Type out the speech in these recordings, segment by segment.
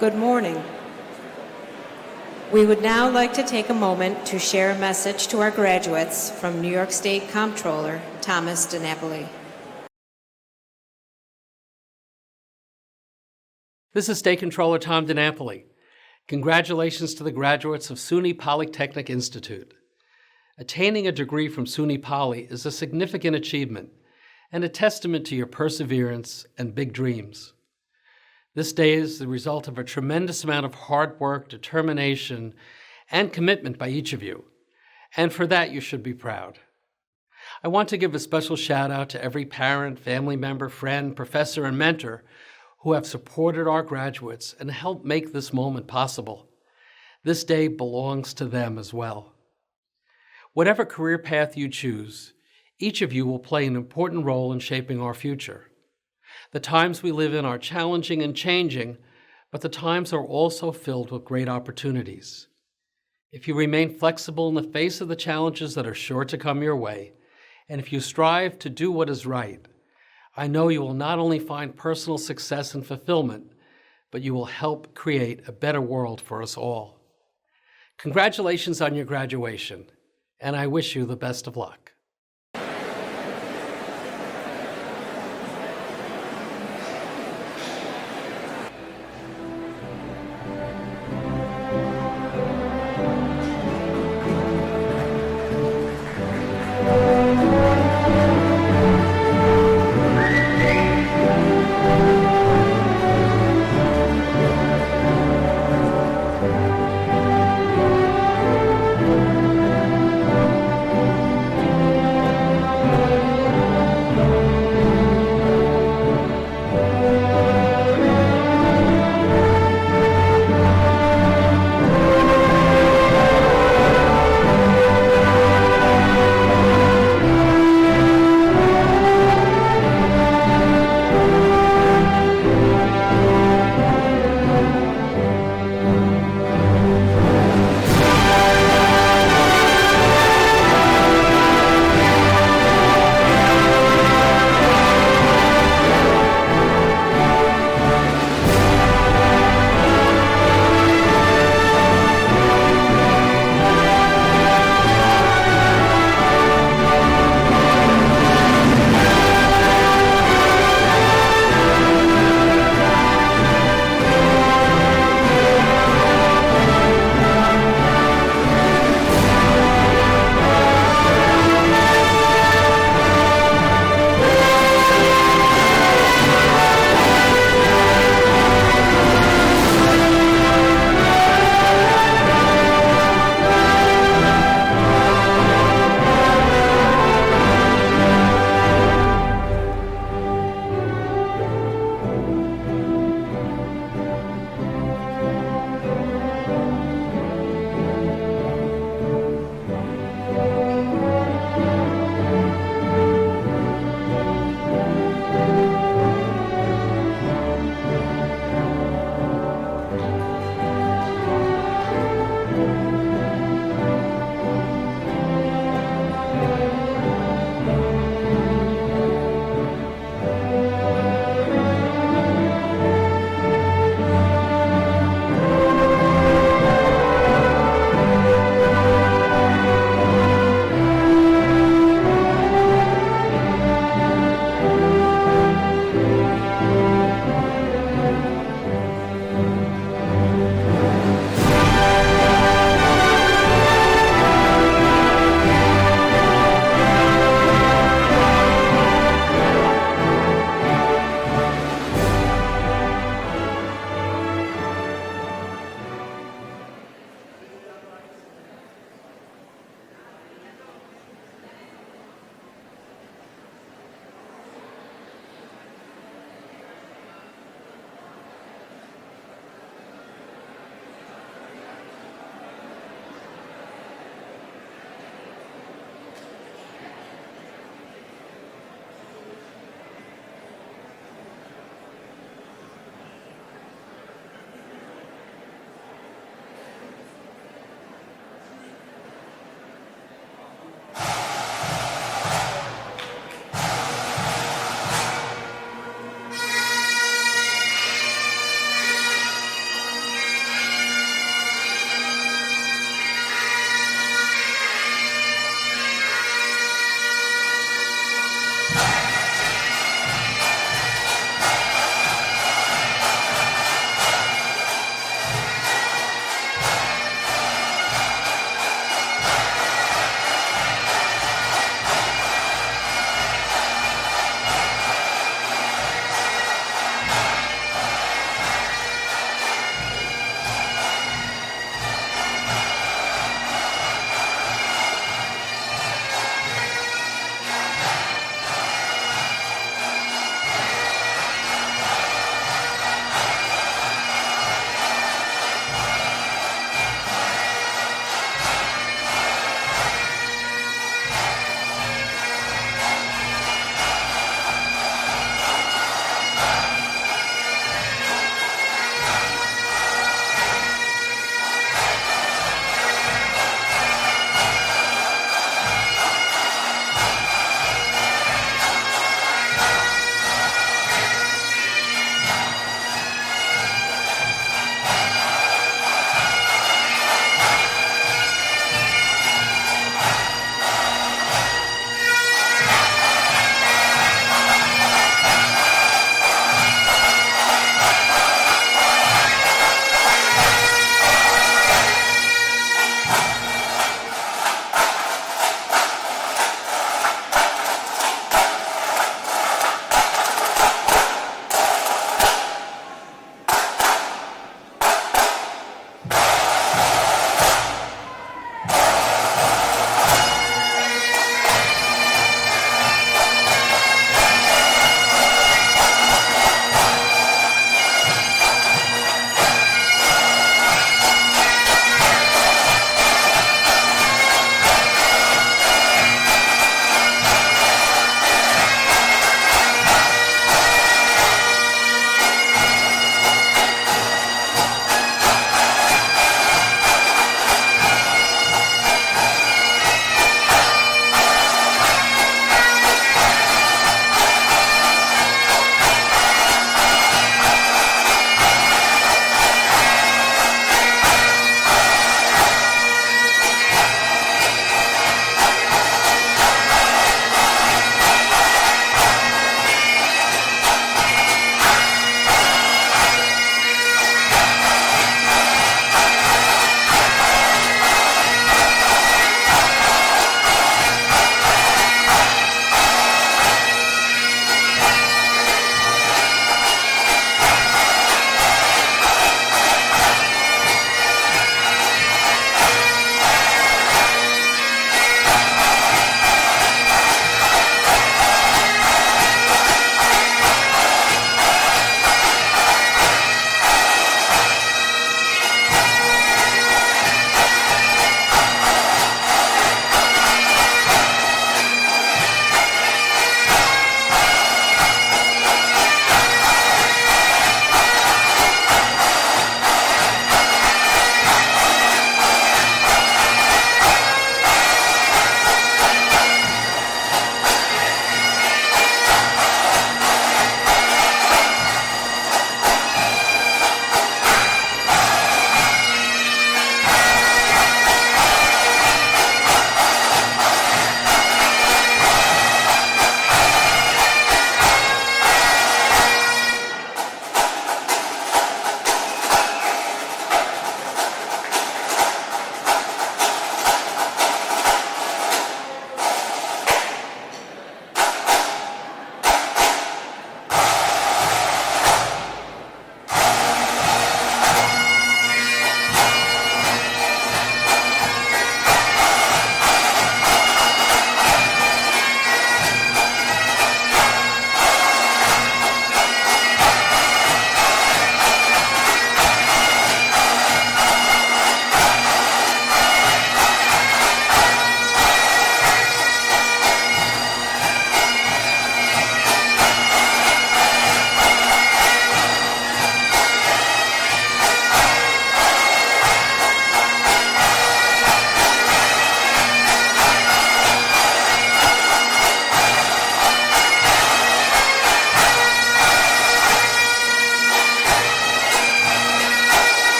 Good morning. We would now like to take a moment to share a message to our graduates from New York State Comptroller Thomas DiNapoli. This is State Controller Tom DiNapoli. Congratulations to the graduates of SUNY Polytechnic Institute. Attaining a degree from SUNY Poly is a significant achievement and a testament to your perseverance and big dreams. This day is the result of a tremendous amount of hard work, determination, and commitment by each of you, and for that you should be proud. I want to give a special shout out to every parent, family member, friend, professor, and mentor who have supported our graduates and helped make this moment possible. This day belongs to them as well. Whatever career path you choose, each of you will play an important role in shaping our future. The times we live in are challenging and changing, but the times are also filled with great opportunities. If you remain flexible in the face of the challenges that are sure to come your way, and if you strive to do what is right, I know you will not only find personal success and fulfillment, but you will help create a better world for us all. Congratulations on your graduation, and I wish you the best of luck.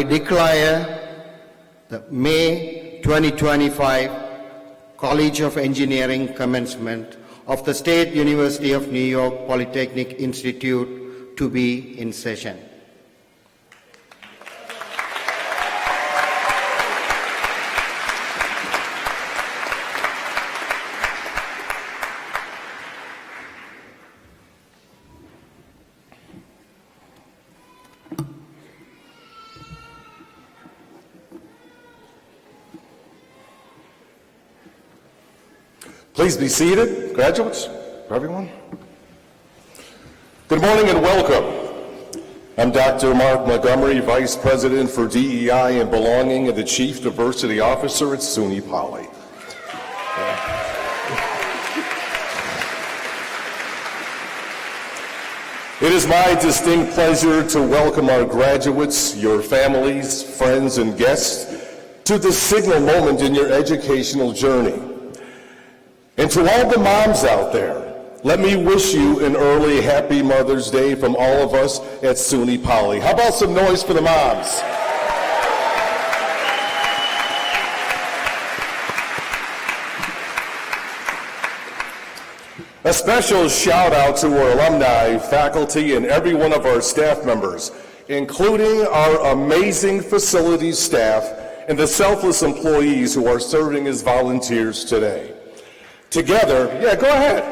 I declare the May 2025 College of Engineering Commencement of the State University of New York Polytechnic Institute to be in session. Please be seated, graduates, everyone. Good morning and welcome. I'm Dr. Mark Montgomery, Vice President for DEI and Belonging and the Chief Diversity Officer at SUNY Poly. It is my distinct pleasure to welcome our graduates, your families, friends, and guests to this signal moment in your educational journey. And to all the moms out there, let me wish you an early happy Mother's Day from all of us at SUNY Poly. How about some noise for the moms? A special shout out to our alumni, faculty, and every one of our staff members, including our amazing facilities staff and the selfless employees who are serving as volunteers today. Together, yeah, go ahead.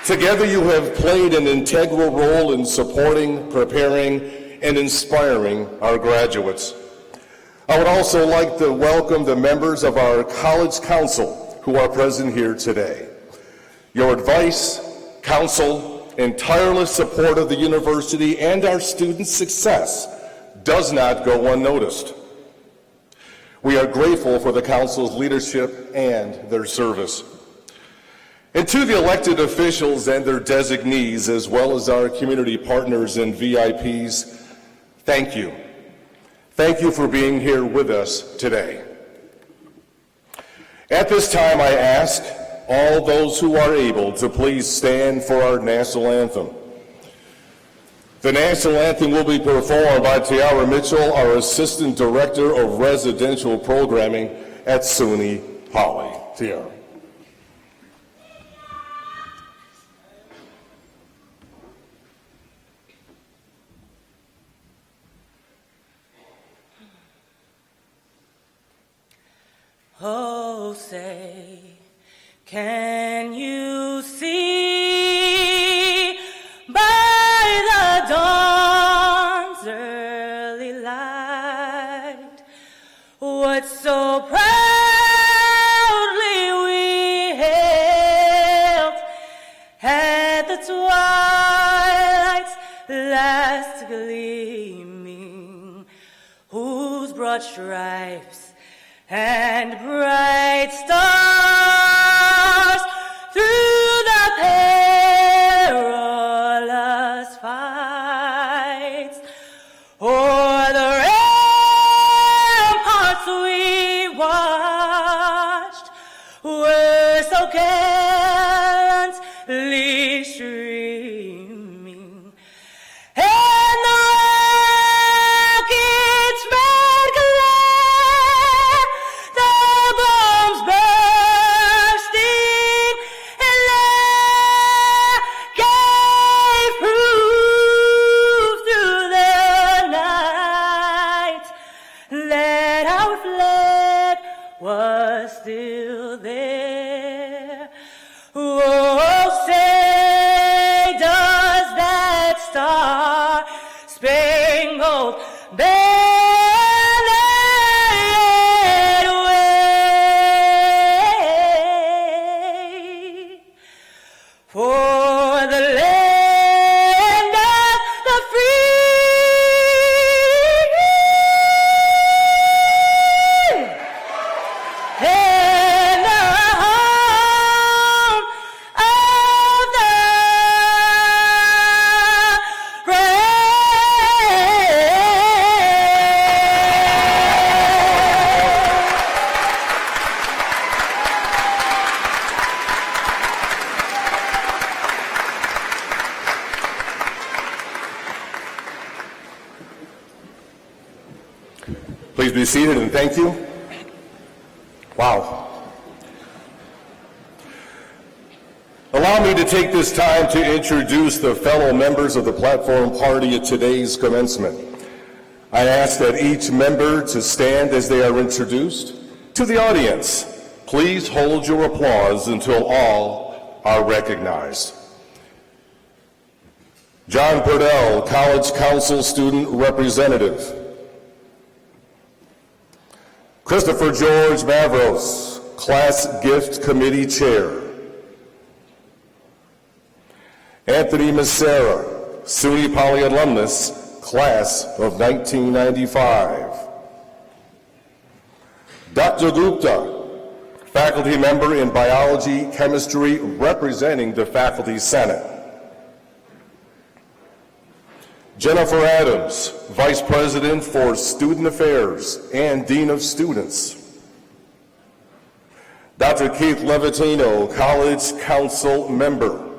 Together you have played an integral role in supporting, preparing, and inspiring our graduates. I would also like to welcome the members of our College Council who are present here today. Your advice, counsel, and tireless support of the university and our students' success does not go unnoticed. We are grateful for the Council's leadership and their service. And to the elected officials and their designees, as well as our community partners and VIPs, thank you. Thank you for being here with us today. At this time, I ask all those who are able to please stand for our national anthem. The national anthem will be performed by Tiara Mitchell, our Assistant Director of Residential Programming at SUNY Poly. Tiara. Oh, say, can you see by the dawn's early light what so proudly we hailed at the twilight's last gleaming, whose broad stripes and bright stars through the perilous fights o'er the ramparts we watched were so gallantly streaming, and the rockets' red glare, the bombs bursting in air, gave proof through the night that our flag was still there. Oh, say does that star-spangled banner wave for the land of the free and the home of the brave. Please be seated and thank you. Wow. Allow me to take this time to introduce the fellow members of the platform party at today's commencement. I ask that each member to stand as they are introduced. To the audience, please hold your applause until all are recognized. John Purdell, College Council Student Representative. Christopher George Mavros, Class Gift Committee Chair. Anthony Macera, SUNY Poly alumnus, Class of 1995. Dr. Gupta, faculty member in Biology, Chemistry, representing the Faculty Senate. Jennifer Adams, Vice President for Student Affairs and Dean of Students. Dr. Keith Levitino, College Council member.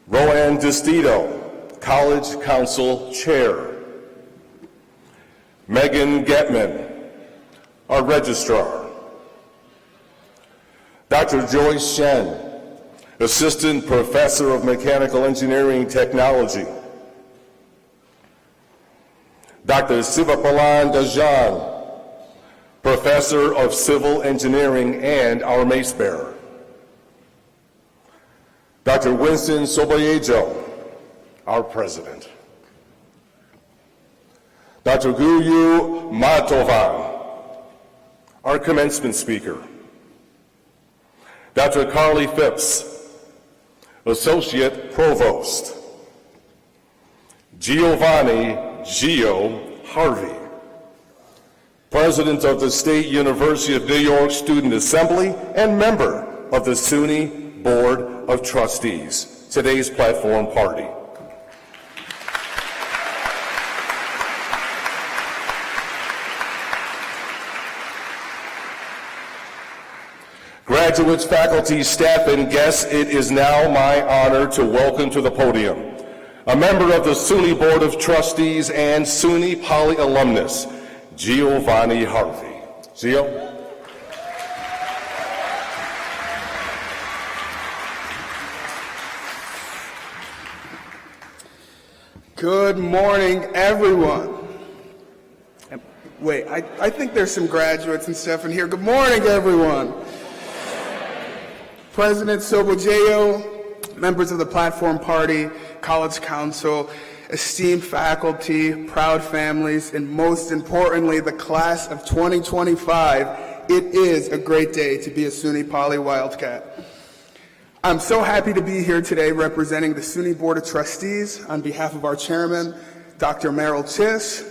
Roanne DiStito, College Council Chair. Megan Getman, our Registrar. Dr. Joyce Shen, Assistant Professor of Mechanical Engineering Technology. Dr. Sivapalan Dajan, Professor of Civil Engineering and our Mace Bearer. Dr. Winston Soboyejo, our President. Dr. Guyu Madhavan, our Commencement Speaker. Dr. Carly Phipps, Associate Provost. Giovanni Gio Harvey, President of the State University of New York Student Assembly and member of the SUNY Board of Trustees, today's platform party. Graduates, faculty, staff, and guests, it is now my honor to welcome to the podium a member of the SUNY Board of Trustees and SUNY Poly alumnus, Giovanni Harvey. Gio? Good morning, everyone. Wait, I think there's some graduates and stuff in here. Good morning, everyone. President Soboyejo, members of the Platform Party, College Council, esteemed faculty, proud families, and most importantly, the class of 2025, it is a great day to be a SUNY Poly Wildcat. I'm so happy to be here today representing the SUNY Board of Trustees on behalf of our chairman, Dr. Merrill Chish,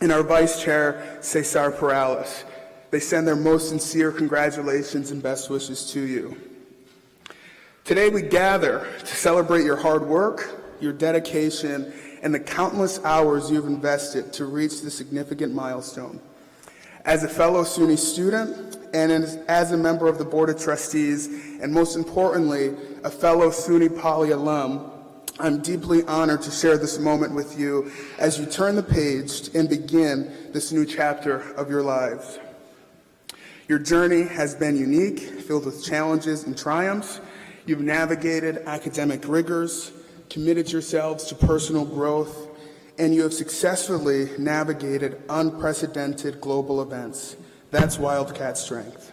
and our vice chair, Cesar Perales. They send their most sincere congratulations and best wishes to you. Today we gather to celebrate your hard work, your dedication, and the countless hours you've invested to reach this significant milestone. As a fellow SUNY student, and as a member of the Board of Trustees, and most importantly, a fellow SUNY Poly alum, I'm deeply honored to share this moment with you as you turn the page and begin this new chapter of your lives. Your journey has been unique, filled with challenges and triumphs. You've navigated academic rigors, committed yourselves to personal growth, and you have successfully navigated unprecedented global events. That's Wildcat strength.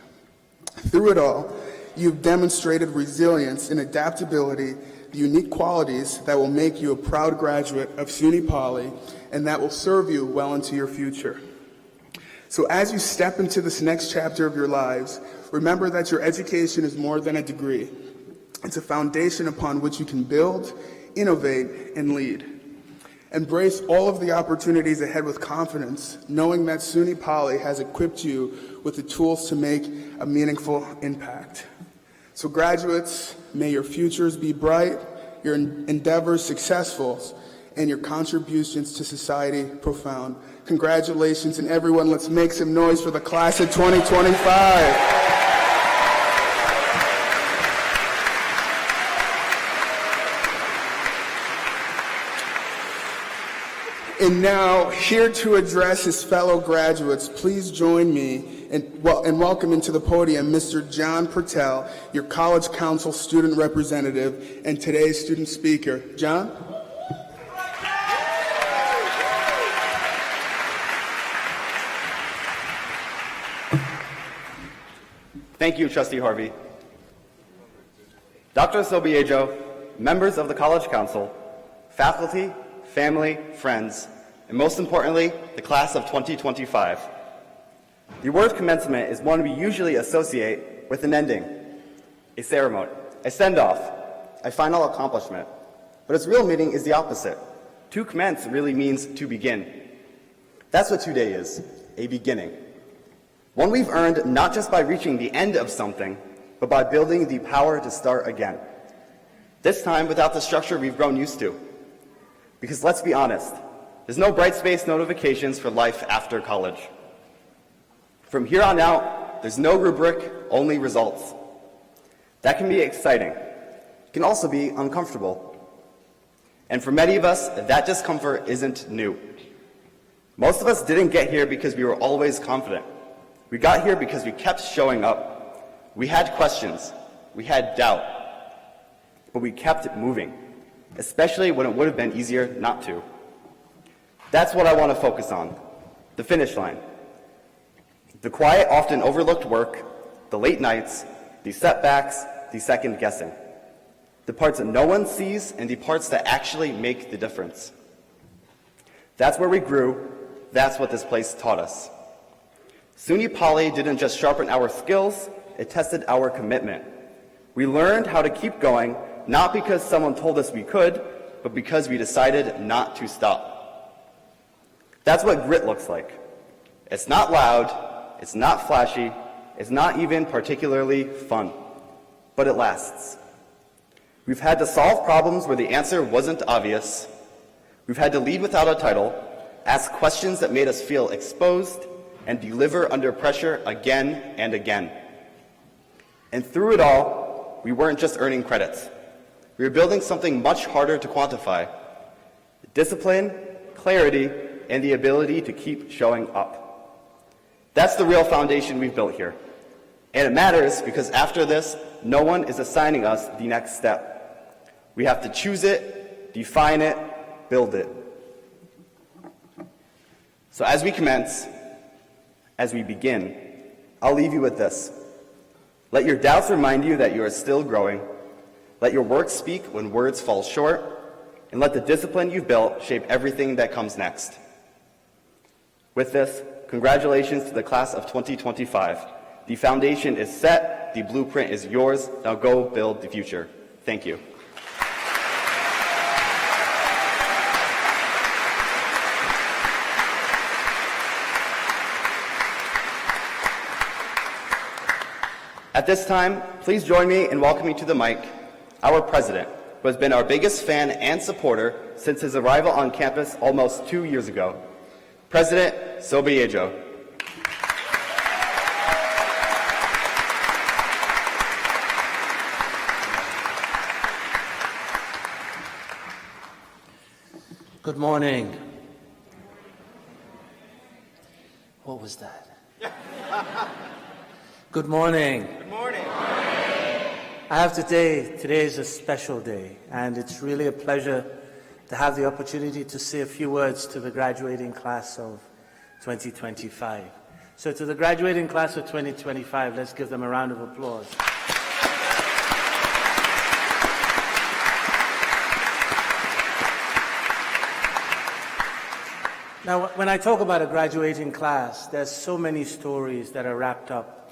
Through it all, you've demonstrated resilience and adaptability, the unique qualities that will make you a proud graduate of SUNY Poly and that will serve you well into your future. So as you step into this next chapter of your lives, remember that your education is more than a degree. It's a foundation upon which you can build, innovate, and lead. Embrace all of the opportunities ahead with confidence, knowing that SUNY Poly has equipped you with the tools to make a meaningful impact. So graduates, may your futures be bright, your endeavors successful, and your contributions to society profound. Congratulations, and everyone, let's make some noise for the class of 2025. And now, here to address his fellow graduates, please join me in welcoming to the podium Mr. John Pertell, your College Council student representative and today's student speaker. John? Thank you, Trustee Harvey. Dr. Sobiejo, members of the College Council, faculty, family, friends, and most importantly, the class of 2025. The word commencement is one we usually associate with an ending, a ceremony, a send-off, a final accomplishment. But its real meaning is the opposite. To commence really means to begin. That's what today is, a beginning. One we've earned not just by reaching the end of something, but by building the power to start again. This time without the structure we've grown used to. Because let's be honest, there's no bright space notifications for life after college. From here on out, there's no rubric, only results. That can be exciting. It can also be uncomfortable. And for many of us, that discomfort isn't new. Most of us didn't get here because we were always confident. We got here because we kept showing up. We had questions. We had doubt. But we kept moving, especially when it would have been easier not to. That's what I want to focus on, the finish line. The quiet, often overlooked work, the late nights, the setbacks, the second guessing. The parts that no one sees and the parts that actually make the difference. That's where we grew. That's what this place taught us. SUNY Poly didn't just sharpen our skills, it tested our commitment. We learned how to keep going, not because someone told us we could, but because we decided not to stop. That's what grit looks like. It's not loud, it's not flashy, it's not even particularly fun, but it lasts. We've had to solve problems where the answer wasn't obvious. We've had to lead without a title, ask questions that made us feel exposed, and deliver under pressure again and again. And through it all, we weren't just earning credits. We were building something much harder to quantify: discipline, clarity, and the ability to keep showing up. That's the real foundation we've built here. And it matters because after this, no one is assigning us the next step. We have to choose it, define it, build it. So as we commence, as we begin, I'll leave you with this. Let your doubts remind you that you are still growing. Let your work speak when words fall short, and let the discipline you've built shape everything that comes next. With this, congratulations to the class of 2025. The foundation is set, the blueprint is yours. Now go build the future. Thank you. At this time, please join me in welcoming to the mic our president, who has been our biggest fan and supporter since his arrival on campus almost 2 years ago, President Sobiejo. Good morning. What was that? Good morning. Good morning. Today is a special day, and it's really a pleasure to have the opportunity to say a few words to the graduating class of 2025. So to the graduating class of 2025, let's give them a round of applause. Now, when I talk about a graduating class, there's so many stories that are wrapped up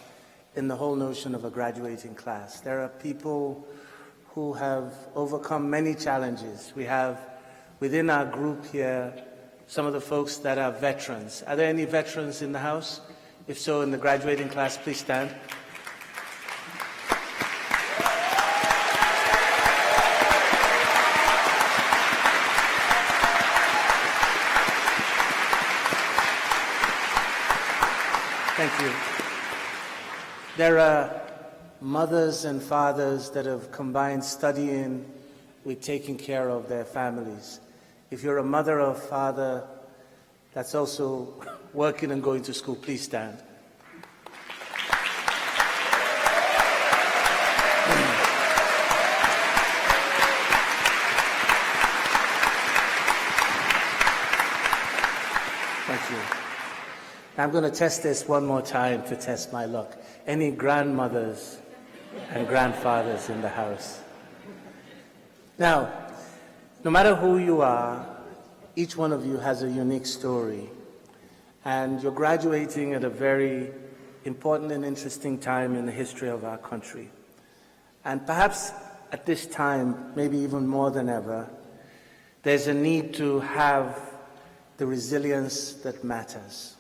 in the whole notion of a graduating class. There are people who have overcome many challenges. We have within our group here some of the folks that are veterans. Are there any veterans in the house? If so, in the graduating class, please stand. Thank you. There are mothers and fathers that have combined studying with taking care of their families. If you're a mother or father that's also working and going to school, please stand. Thank you. I'm going to test this one more time to test my luck. Any grandmothers and grandfathers in the house? Now, no matter who you are, each one of you has a unique story, and you're graduating at a very important and interesting time in the history of our country. And perhaps at this time, maybe even more than ever, there's a need to have the resilience that matters.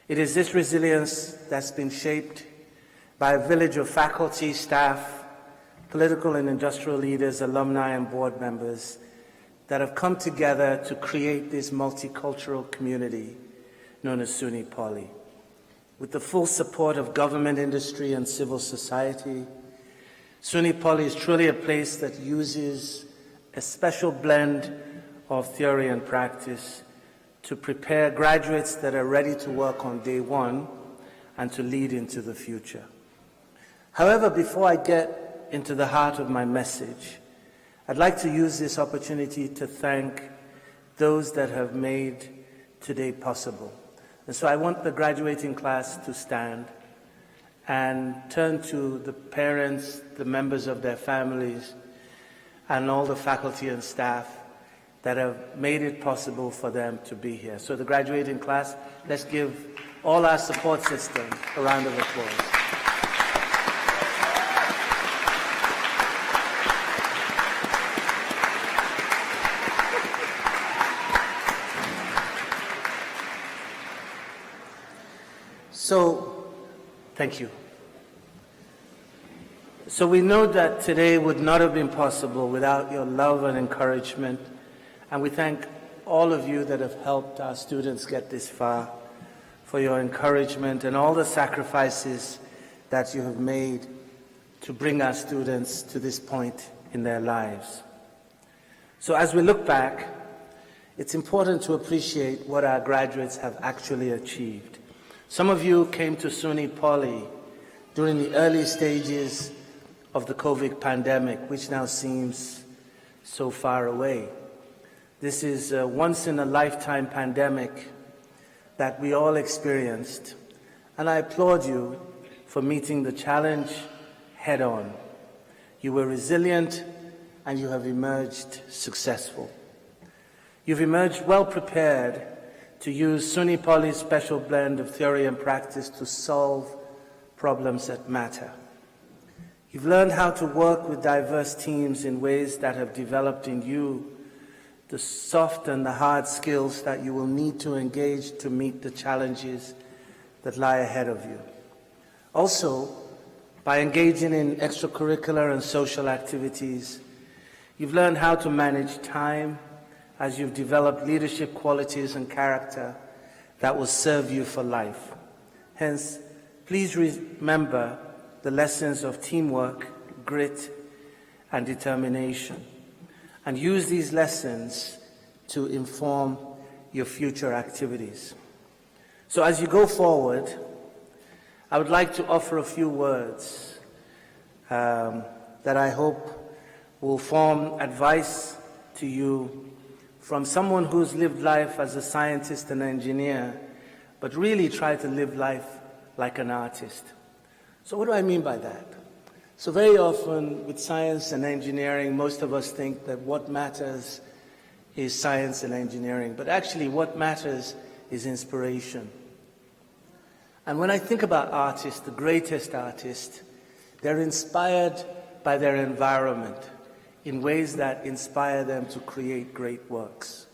It is this resilience that's been shaped by a village of faculty, staff, political and industrial leaders, alumni, and board members that have come together to create this multicultural community known as SUNY Poly. With the full support of government, industry, and civil society, SUNY Poly is truly a place that uses a special blend of theory and practice to prepare graduates that are ready to work on day one and to lead into the future. However, before I get into the heart of my message, I'd like to use this opportunity to thank those that have made today possible. And so I want the graduating class to stand and turn to the parents, the members of their families, and all the faculty and staff that have made it possible for them to be here. So the graduating class, let's give all our support system a round of applause. So, thank you. So we know that today would not have been possible without your love and encouragement, and we thank all of you that have helped our students get this far for your encouragement and all the sacrifices that you have made to bring our students to this point in their lives. So as we look back, it's important to appreciate what our graduates have actually achieved. Some of you came to SUNY Poly during the early stages of the COVID pandemic, which now seems so far away. This is a once-in-a-lifetime pandemic that we all experienced, and I applaud you for meeting the challenge head-on. You were resilient, and you have emerged successful. You've emerged well-prepared to use SUNY Poly's special blend of theory and practice to solve problems that matter. You've learned how to work with diverse teams in ways that have developed in you the soft and the hard skills that you will need to engage to meet the challenges that lie ahead of you. Also, by engaging in extracurricular and social activities, you've learned how to manage time as you've developed leadership qualities and character that will serve you for life. Hence, please remember the lessons of teamwork, grit, and determination, and use these lessons to inform your future activities. So as you go forward, I would like to offer a few words that I hope will form advice to you from someone who's lived life as a scientist and engineer, but really tried to live life like an artist. So what do I mean by that? So very often with science and engineering, most of us think that what matters is science and engineering, but actually what matters is inspiration. And when I think about artists, the greatest artists, they're inspired by their environment in ways that inspire them to create great works.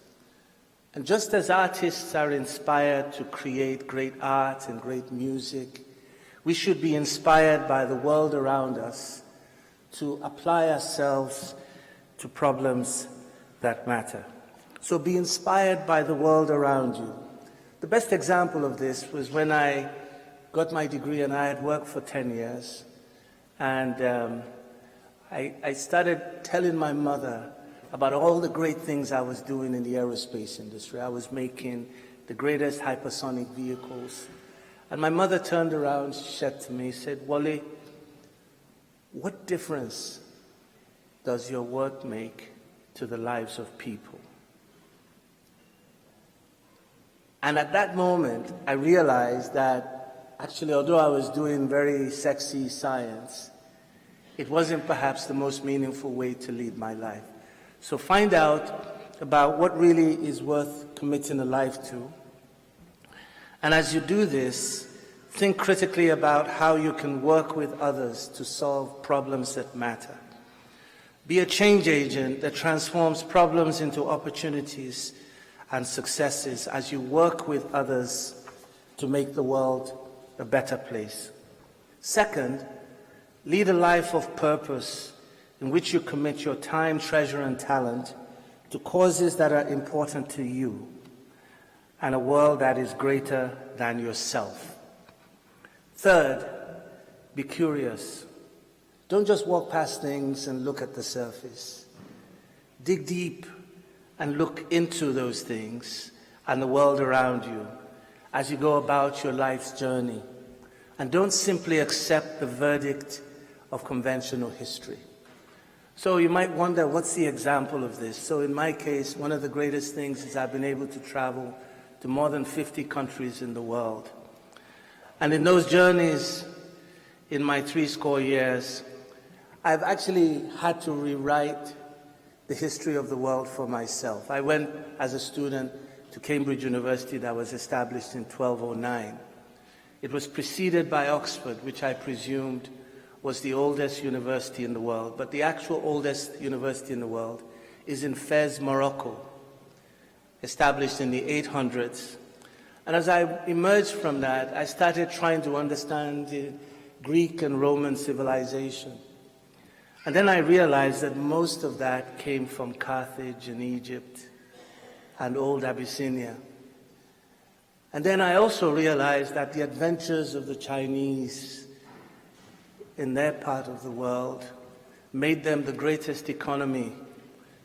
And just as artists are inspired to create great art and great music, we should be inspired by the world around us to apply ourselves to problems that matter. So be inspired by the world around you. The best example of this was when I got my degree and I had worked for 10 years. And I started telling my mother about all the great things I was doing in the aerospace industry. I was making the greatest hypersonic vehicles. And my mother turned around, she said to me, said, "Wally, what difference does your work make to the lives of people?" And at that moment, I realized that actually, although I was doing very sexy science, it wasn't perhaps the most meaningful way to lead my life. So find out about what really is worth committing a life to. And as you do this, think critically about how you can work with others to solve problems that matter. Be a change agent that transforms problems into opportunities and successes as you work with others to make the world a better place. Second, lead a life of purpose in which you commit your time, treasure, and talent to causes that are important to you and a world that is greater than yourself. Third, be curious. Don't just walk past things and look at the surface. Dig deep and look into those things and the world around you as you go about your life's journey. And don't simply accept the verdict of conventional history. So you might wonder, what's the example of this? So in my case, one of the greatest things is I've been able to travel to more than 50 countries in the world. And in those journeys, in my 70 years, I've actually had to rewrite the history of the world for myself. I went as a student to Cambridge University that was established in 1209. It was preceded by Oxford, which I presumed was the oldest university in the world. But the actual oldest university in the world is in Fez, Morocco, established in the 800s. And as I emerged from that, I started trying to understand the Greek and Roman civilization. And then I realized that most of that came from Carthage and Egypt and old Abyssinia. And then I also realized that the adventures of the Chinese in their part of the world made them the greatest economy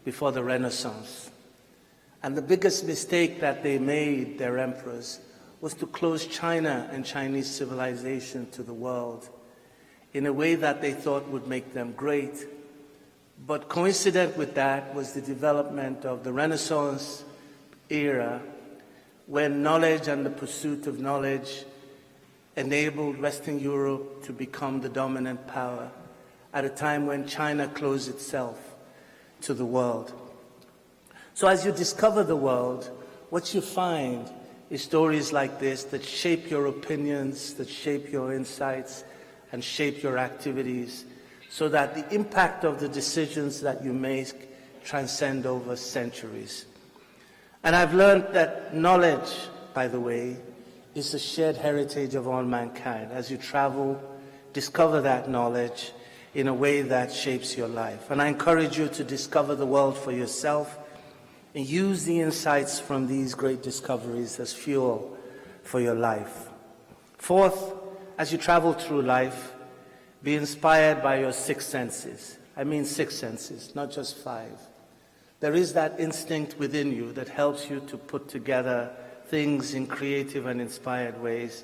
before the Renaissance. And the biggest mistake that they made, their emperors, was to close China and Chinese civilization to the world in a way that they thought would make them great. But coincident with that was the development of the Renaissance era, when knowledge and the pursuit of knowledge enabled Western Europe to become the dominant power at a time when China closed itself to the world. So as you discover the world, what you find is stories like this that shape your opinions, that shape your insights, and shape your activities, so that the impact of the decisions that you make transcend over centuries. And I've learned that knowledge, by the way, is the shared heritage of all mankind. As you travel, discover that knowledge in a way that shapes your life. And I encourage you to discover the world for yourself and use the insights from these great discoveries as fuel for your life. Fourth, as you travel through life, be inspired by your six senses. I mean 6 senses, not just 5. There is that instinct within you that helps you to put together things in creative and inspired ways.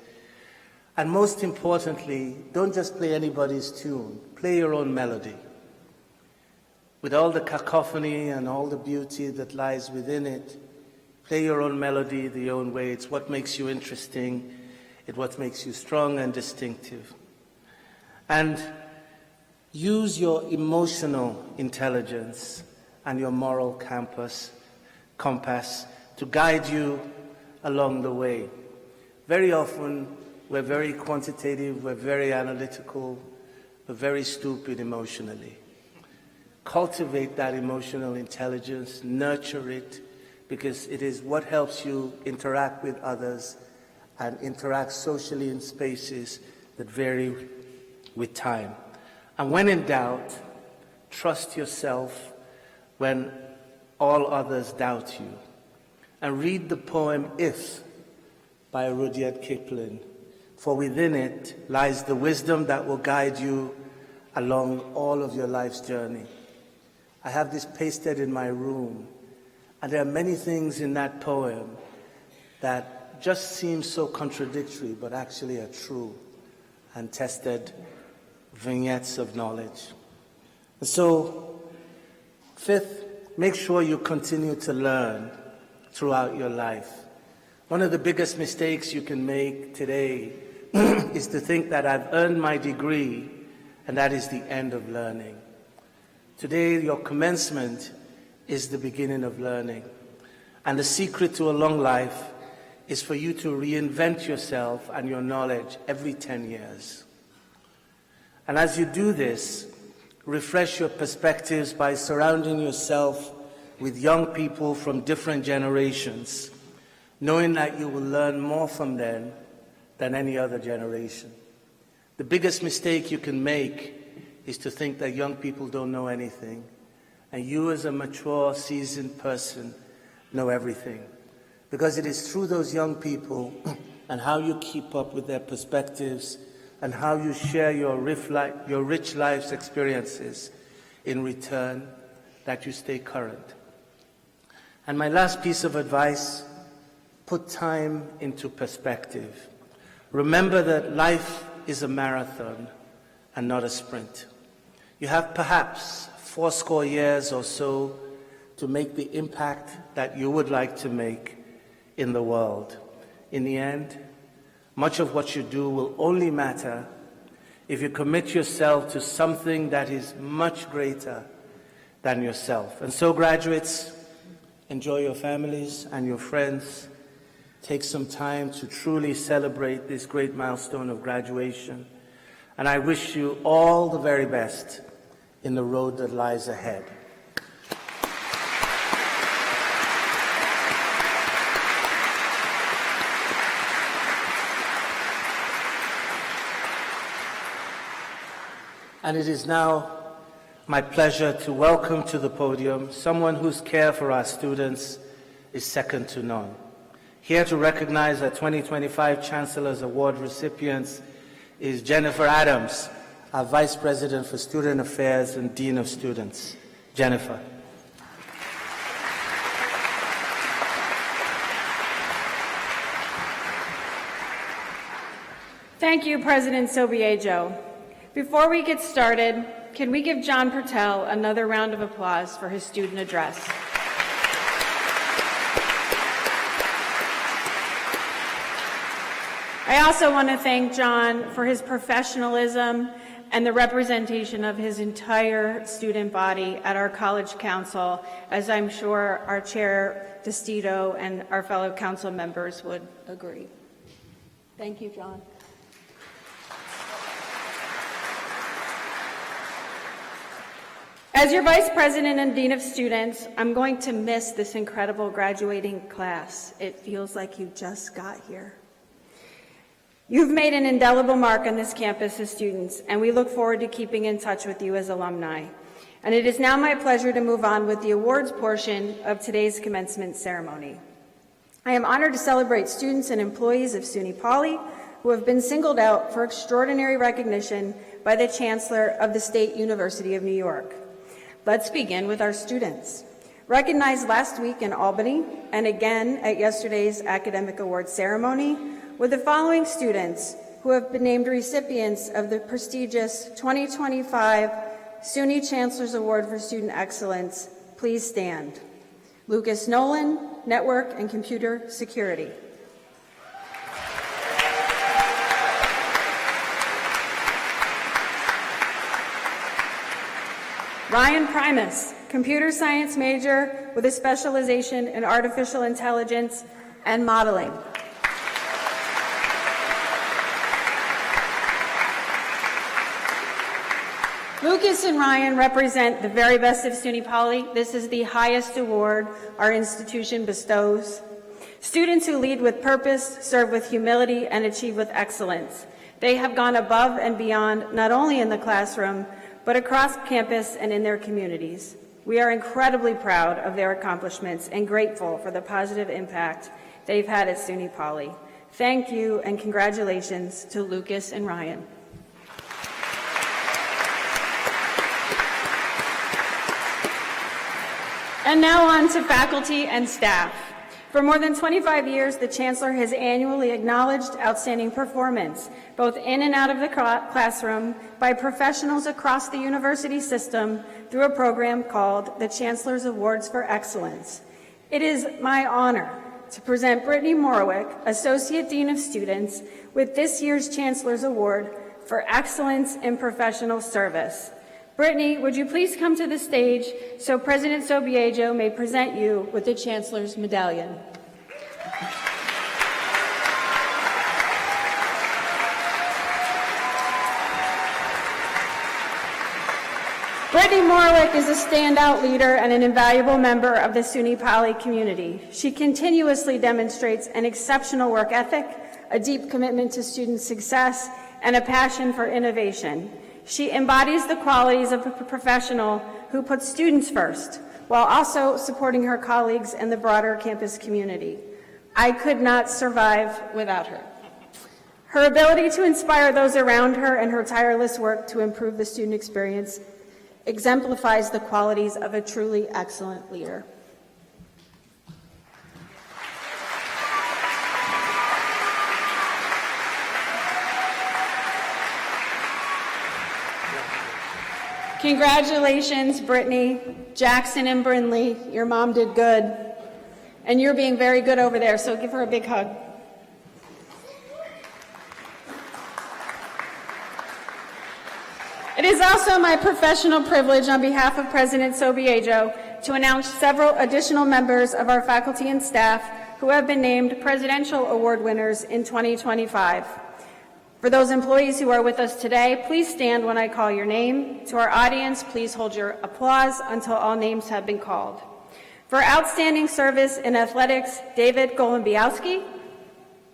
And most importantly, don't just play anybody's tune, play your own melody. With all the cacophony and all the beauty that lies within it, play your own melody the own way. It's what makes you interesting. It's what makes you strong and distinctive. And use your emotional intelligence and your moral compass to guide you along the way. Very often, we're very quantitative, we're very analytical, we're very stupid emotionally. Cultivate that emotional intelligence, nurture it, because it is what helps you interact with others and interact socially in spaces that vary with time. And when in doubt, trust yourself when all others doubt you. And read the poem If by Rudyard Kipling, for within it lies the wisdom that will guide you along all of your life's journey. I have this pasted in my room, and there are many things in that poem that just seem so contradictory, but actually are true and tested vignettes of knowledge. So, fifth, make sure you continue to learn throughout your life. One of the biggest mistakes you can make today is to think that I've earned my degree and that is the end of learning. Today, your commencement is the beginning of learning. And the secret to a long life is for you to reinvent yourself and your knowledge every 10 years. And as you do this, refresh your perspectives by surrounding yourself with young people from different generations, knowing that you will learn more from them than any other generation. The biggest mistake you can make is to think that young people don't know anything, and you as a mature, seasoned person know everything. Because it is through those young people and how you keep up with their perspectives and how you share your rich life's experiences in return that you stay current. And my last piece of advice, put time into perspective. Remember that life is a marathon and not a sprint. You have perhaps 80 years or so to make the impact that you would like to make in the world. In the end, much of what you do will only matter if you commit yourself to something that is much greater than yourself. And so, graduates, enjoy your families and your friends. Take some time to truly celebrate this great milestone of graduation. And I wish you all the very best in the road that lies ahead. And it is now my pleasure to welcome to the podium someone whose care for our students is second to none. Here to recognize our 2025 Chancellor's Award recipients is Jennifer Adams, our Vice President for Student Affairs and Dean of Students. Jennifer. Thank you, President Sobiejo. Before we get started, can we give John Pertell another round of applause for his student address? I also want to thank John for his professionalism and the representation of his entire student body at our College Council, as I'm sure our Chair DeStito and our fellow council members would agree. Thank you, John. As your Vice President and Dean of Students, I'm going to miss this incredible graduating class. It feels like you just got here. You've made an indelible mark on this campus as students, and we look forward to keeping in touch with you as alumni. And it is now my pleasure to move on with the awards portion of today's commencement ceremony. I am honored to celebrate students and employees of SUNY Poly who have been singled out for extraordinary recognition by the Chancellor of the State University of New York. Let's begin with our students. Recognized last week in Albany and again at yesterday's Academic Awards ceremony were the following students who have been named recipients of the prestigious 2025 SUNY Chancellor's Award for Student Excellence. Please stand. Lucas Nolan, Network and Computer Security. Ryan Primus, computer science major with a specialization in artificial intelligence and modeling. Lucas and Ryan represent the very best of SUNY Poly. This is the highest award our institution bestows. Students who lead with purpose, serve with humility, and achieve with excellence. They have gone above and beyond, not only in the classroom, but across campus and in their communities. We are incredibly proud of their accomplishments and grateful for the positive impact they've had at SUNY Poly. Thank you and congratulations to Lucas and Ryan. And now on to faculty and staff. For more than 25 years, the Chancellor has annually acknowledged outstanding performance, both in and out of the classroom, by professionals across the university system through a program called the Chancellor's Awards for Excellence. It is my honor to present Brittany Morwick, Associate Dean of Students, with this year's Chancellor's Award for Excellence in Professional Service. Brittany, would you please come to the stage so President Sobiejo may present you with the Chancellor's Medallion. Brittany Morwick is a standout leader and an invaluable member of the SUNY Poly community. She continuously demonstrates an exceptional work ethic, a deep commitment to student success, and a passion for innovation. She embodies the qualities of a professional who puts students first, while also supporting her colleagues and the broader campus community. I could not survive without her. Her ability to inspire those around her and her tireless work to improve the student experience exemplifies the qualities of a truly excellent leader. Congratulations, Brittany, Jackson, and Brindley. Your mom did good. And you're being very good over there, so give her a big hug. It is also my professional privilege on behalf of President Sobiejo to announce several additional members of our faculty and staff who have been named Presidential Award winners in 2025. For those employees who are with us today, please stand when I call your name. To our audience, please hold your applause until all names have been called. For outstanding service in athletics, David Golombiowski.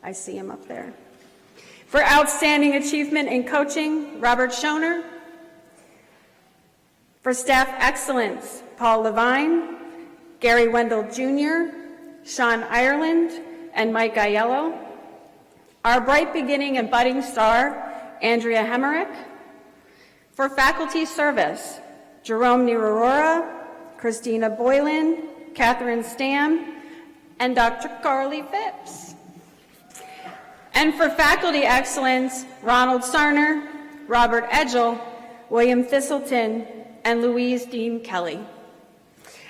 I see him up there. For outstanding achievement in coaching, Robert Schoner. For staff excellence, Paul Levine, Gary Wendell Jr., Sean Ireland, and Mike Aiello. Our bright beginning and budding star, Andrea Hemerick. For faculty service, Jerome Nirarora, Christina Boylan, Catherine Stam, and Dr. Carly Phipps. And for faculty excellence, Ronald Sarner, Robert Edgell, William Thistleton, and Louise Dean Kelly.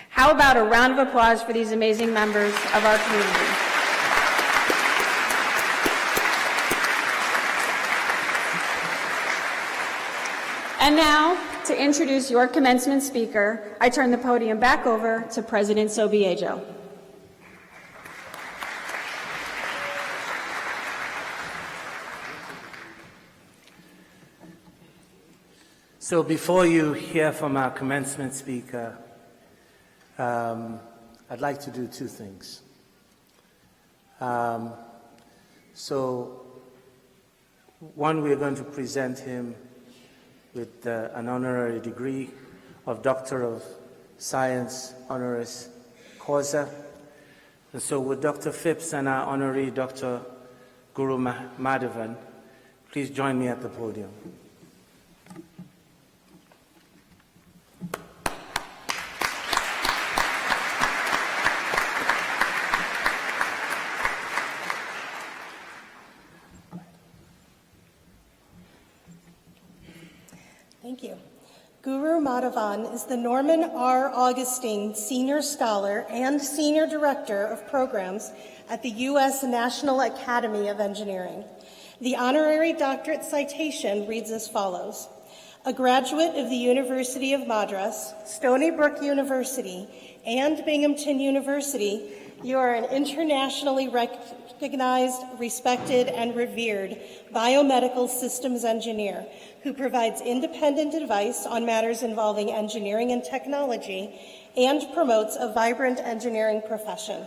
How about a round of applause for these amazing members of our community? And now, to introduce your commencement speaker, I turn the podium back over to President Sobiejo. So before you hear from our commencement speaker, I'd like to do two things. So one, we're going to present him with an honorary degree of Doctor of Science honoris causa. And so would Dr. Phipps and our honorary Dr. Guru Madhavan please join me at the podium. Thank you. Guru Madhavan is the Norman R. Augustine Senior Scholar and Senior Director of Programs at the U.S. National Academy of Engineering. The honorary doctorate citation reads as follows. A graduate of the University of Madras, Stony Brook University, and Binghamton University, you are an internationally recognized, respected, and revered biomedical systems engineer who provides independent advice on matters involving engineering and technology and promotes a vibrant engineering profession.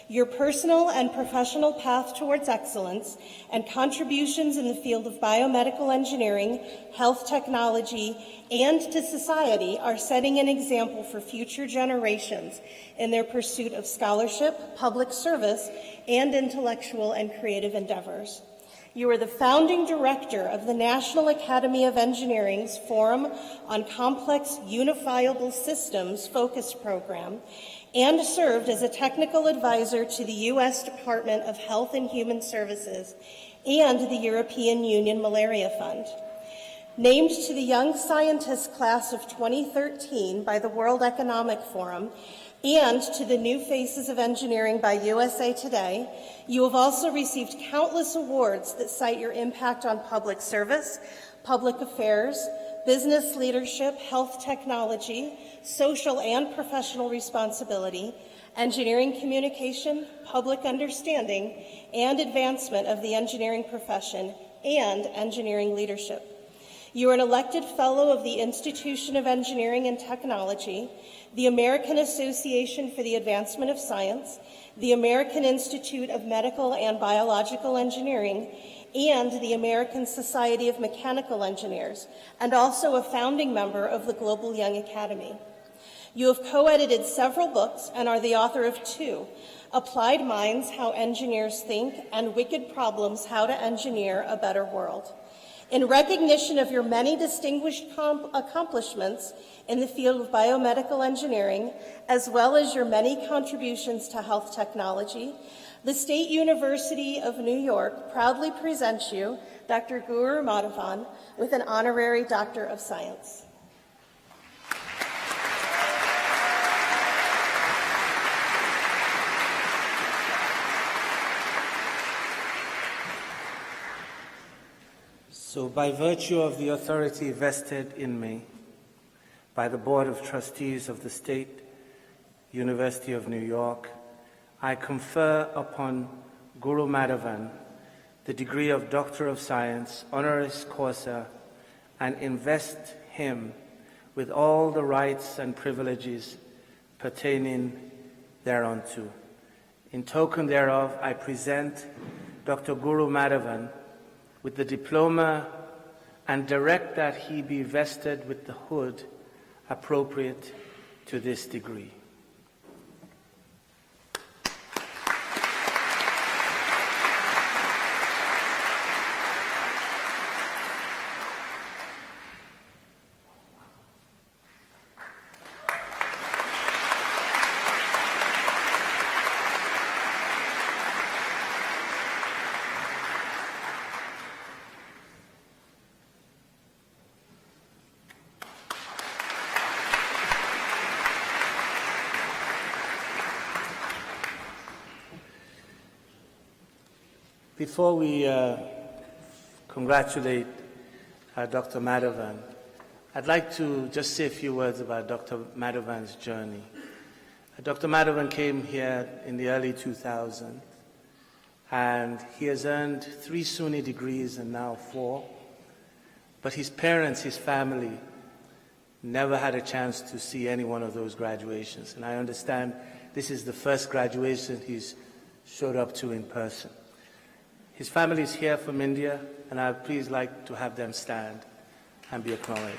Your personal and professional path towards excellence and contributions in the field of biomedical engineering, health technology, and to society are setting an example for future generations in their pursuit of scholarship, public service, and intellectual and creative endeavors. You are the founding director of the National Academy of Engineering's Forum on Complex Unifiable Systems Focus Program and served as a technical advisor to the U.S. Department of Health and Human Services and the European Union Malaria Fund. Named to the Young Scientist Class of 2013 by the World Economic Forum and to the New Faces of Engineering by USA Today, you have also received countless awards that cite your impact on public service, public affairs, business leadership, health technology, social and professional responsibility, engineering communication, public understanding, and advancement of the engineering profession and engineering leadership. You are an elected fellow of the Institution of Engineering and Technology, the American Association for the Advancement of Science, the American Institute of Medical and Biological Engineering, and the American Society of Mechanical Engineers, and also a founding member of the Global Young Academy. You have co-edited several books and are the author of 2, Applied Minds, How Engineers Think, and Wicked Problems, How to Engineer a Better World. In recognition of your many distinguished accomplishments in the field of biomedical engineering, as well as your many contributions to health technology, the State University of New York proudly presents you, Dr. Guru Madhavan, with an honorary Doctor of Science. So by virtue of the authority vested in me by the Board of Trustees of the State University of New York, I confer upon Guru Madhavan the degree of Doctor of Science, honoris causa, and invest him with all the rights and privileges pertaining thereunto. In token thereof, I present Dr. Guru Madhavan with the diploma and direct that he be vested with the hood appropriate to this degree. Before we congratulate Dr. Madhavan, I'd like to just say a few words about Dr. Madhavan's journey. Dr. Madhavan came here in the early 2000s, and he has earned 3 SUNY degrees and now 4. But his parents, his family, never had a chance to see any one of those graduations. And I understand this is the first graduation he's showed up to in person. His family is here from India, and I'd please like to have them stand and be acknowledged.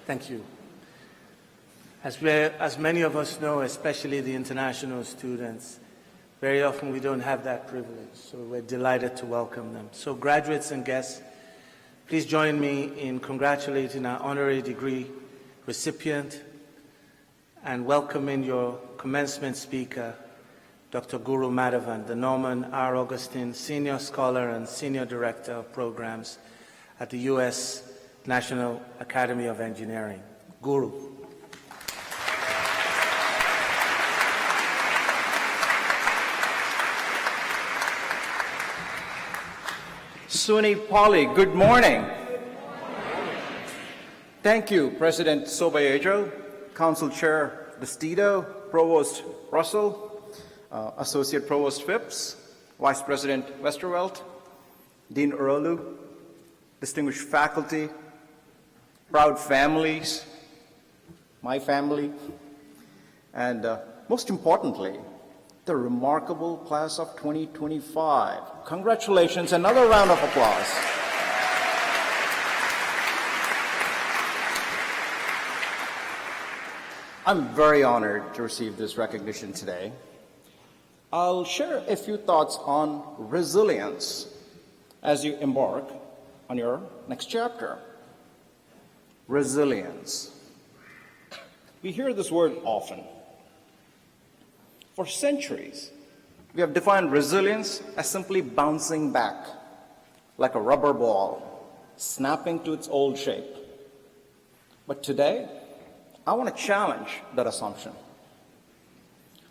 Thank you. As many of us know, especially the international students, very often we don't have that privilege, so we're delighted to welcome them. So graduates and guests, please join me in congratulating our honorary degree recipient and welcoming your commencement speaker, Dr. Guru Madhavan, the Norman R. Augustine Senior Scholar and Senior Director of Programs at the U.S. National Academy of Engineering. Guru. SUNY Poly, good morning. Thank you, President Sobayejo, Council Chair Bastido, Provost Russell, Associate Provost Phipps, Vice President Westervelt, Dean Urolu, distinguished faculty, proud families, my family, and most importantly, the remarkable class of 2025. Congratulations, another round of applause. I'm very honored to receive this recognition today. I'll share a few thoughts on resilience as you embark on your next chapter. Resilience. We hear this word often. For centuries, we have defined resilience as simply bouncing back like a rubber ball, snapping to its old shape. But today, I want to challenge that assumption.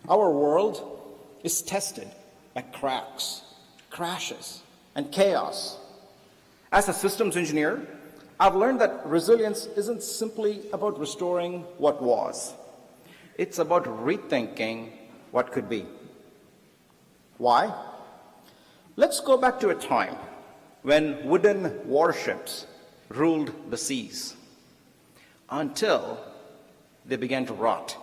Our world is tested by cracks, crashes, and chaos. As a systems engineer, I've learned that resilience isn't simply about restoring what was. It's about rethinking what could be. Why? Let's go back to a time when wooden warships ruled the seas until they began to rot.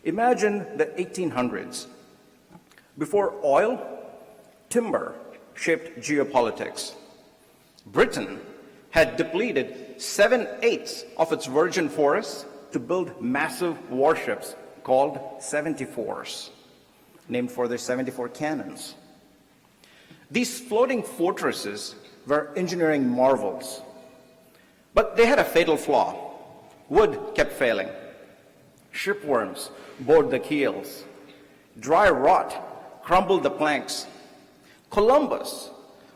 Imagine the 1800s. Before oil, timber shaped geopolitics. Britain had depleted 7/8 of its virgin forests to build massive warships called 74s, named for their 74 cannons. These floating fortresses were engineering marvels, but they had a fatal flaw. Wood kept failing. Shipworms bored the keels. Dry rot crumbled the planks. Columbus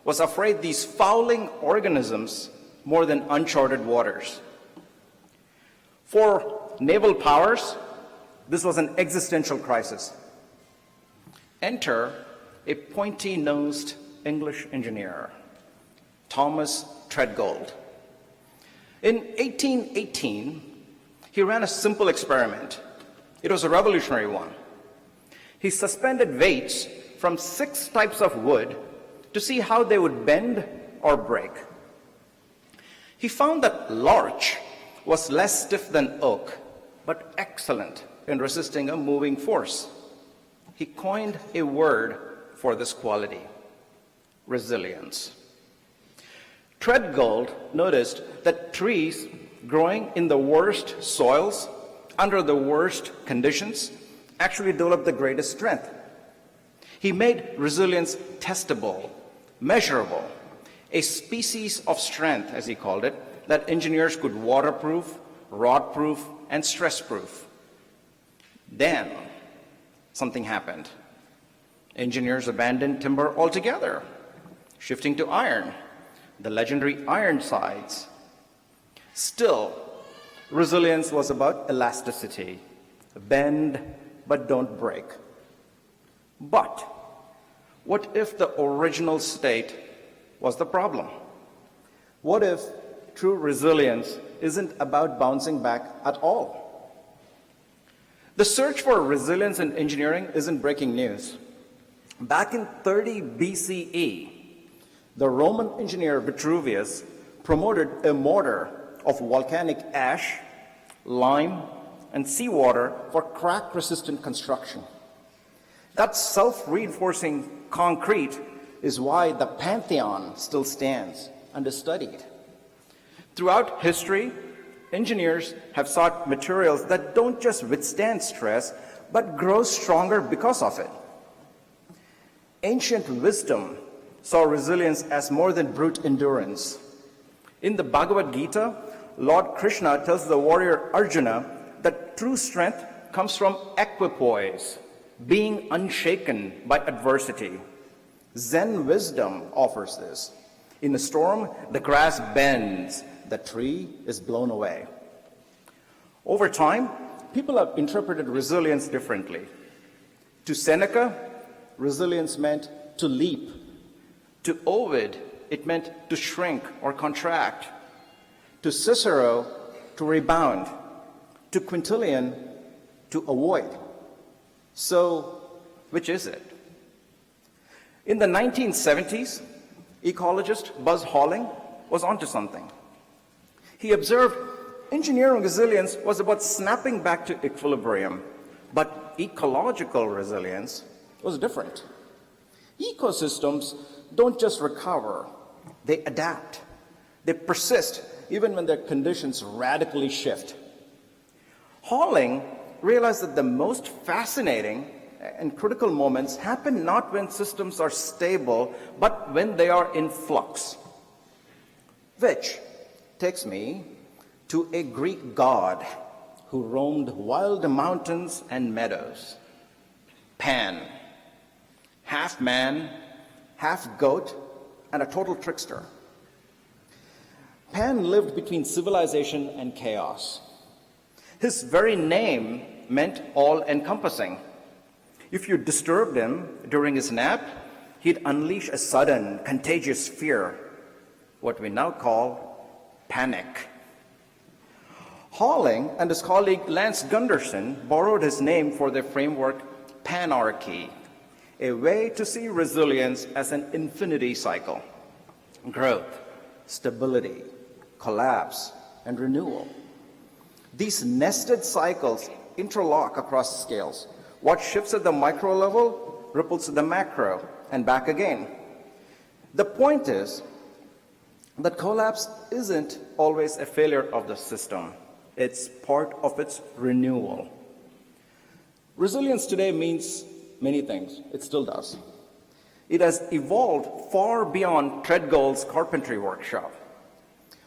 was afraid these fouling organisms more than uncharted waters. For naval powers, this was an existential crisis. Enter a pointy-nosed English engineer, Thomas Treadgold. In 1818, he ran a simple experiment. It was a revolutionary one. He suspended weights from 6 types of wood to see how they would bend or break. He found that larch was less stiff than oak, but excellent in resisting a moving force. He coined a word for this quality: resilience. Treadgold noticed that trees growing in the worst soils, under the worst conditions, actually developed the greatest strength. He made resilience testable, measurable, a species of strength, as he called it, that engineers could waterproof, rot-proof, and stress-proof. Then, something happened. Engineers abandoned timber altogether, shifting to iron, the legendary Ironsides. Still, resilience was about elasticity. Bend, but don't break. But what if the original state was the problem? What if true resilience isn't about bouncing back at all? The search for resilience in engineering isn't breaking news. Back in 30 BCE, the Roman engineer Vitruvius promoted a mortar of volcanic ash, lime, and seawater for crack-resistant construction. That self-reinforcing concrete is why the Pantheon still stands and is studied. Throughout history, engineers have sought materials that don't just withstand stress, but grow stronger because of it. Ancient wisdom saw resilience as more than brute endurance. In the Bhagavad Gita, Lord Krishna tells the warrior Arjuna that true strength comes from equipoise, being unshaken by adversity. Zen wisdom offers this. In a storm, the grass bends, the tree is blown away. Over time, people have interpreted resilience differently. To Seneca, resilience meant to leap. To Ovid, it meant to shrink or contract. To Cicero, to rebound. To Quintilian, to avoid. So, which is it? In the 1970s, ecologist Buzz Halling was onto something. He observed engineering resilience was about snapping back to equilibrium, but ecological resilience was different. Ecosystems don't just recover, they adapt. They persist even when their conditions radically shift. Halling realized that the most fascinating and critical moments happen not when systems are stable, but when they are in flux. Which takes me to a Greek god who roamed wild mountains and meadows, Pan. Half man, half goat, and a total trickster. Pan lived between civilization and chaos. His very name meant all-encompassing. If you disturbed him during his nap, he'd unleash a sudden, contagious fear, what we now call panic. Halling and his colleague Lance Gunderson borrowed his name for their framework, panarchy, a way to see resilience as an infinity cycle: growth, stability, collapse, and renewal. These nested cycles interlock across scales. What shifts at the micro level ripples to the macro and back again. The point is that collapse isn't always a failure of the system. It's part of its renewal. Resilience today means many things. It still does. It has evolved far beyond Treadgold's carpentry workshop.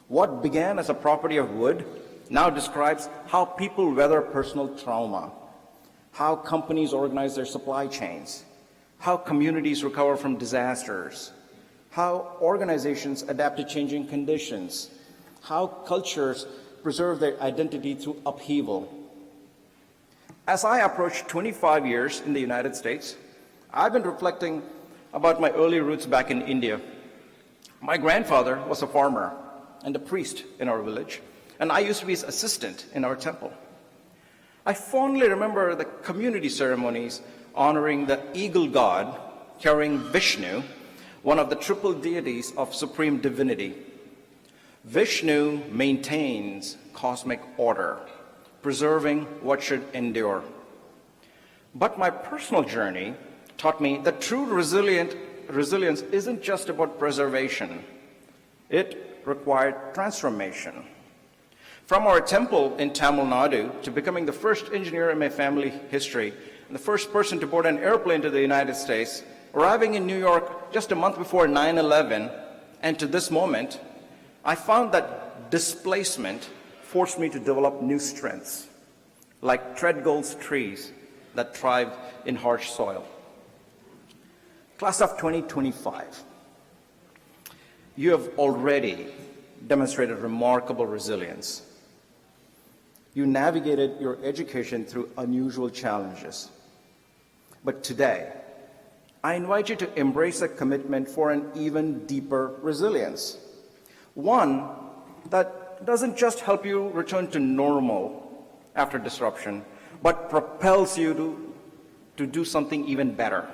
What began as a property of wood now describes how people weather personal trauma, how companies organize their supply chains, how communities recover from disasters, how organizations adapt to changing conditions, how cultures preserve their identity through upheaval. As I approach 25 years in the United States, I've been reflecting about my early roots back in India. My grandfather was a farmer and a priest in our village, and I used to be his assistant in our temple. I fondly remember the community ceremonies honoring the eagle god carrying Vishnu, one of the triple deities of supreme divinity. Vishnu maintains cosmic order, preserving what should endure. But my personal journey taught me that true resilience isn't just about preservation. It required transformation. From our temple in Tamil Nadu to becoming the first engineer in my family history and the first person to board an airplane to the United States, arriving in New York just a month before 9/11, and to this moment, I found that displacement forced me to develop new strengths, like Treadgold's trees that thrive in harsh soil. Class of 2025, you have already demonstrated remarkable resilience. You navigated your education through unusual challenges. But today, I invite you to embrace a commitment for an even deeper resilience. One that doesn't just help you return to normal after disruption, but propels you to do something even better.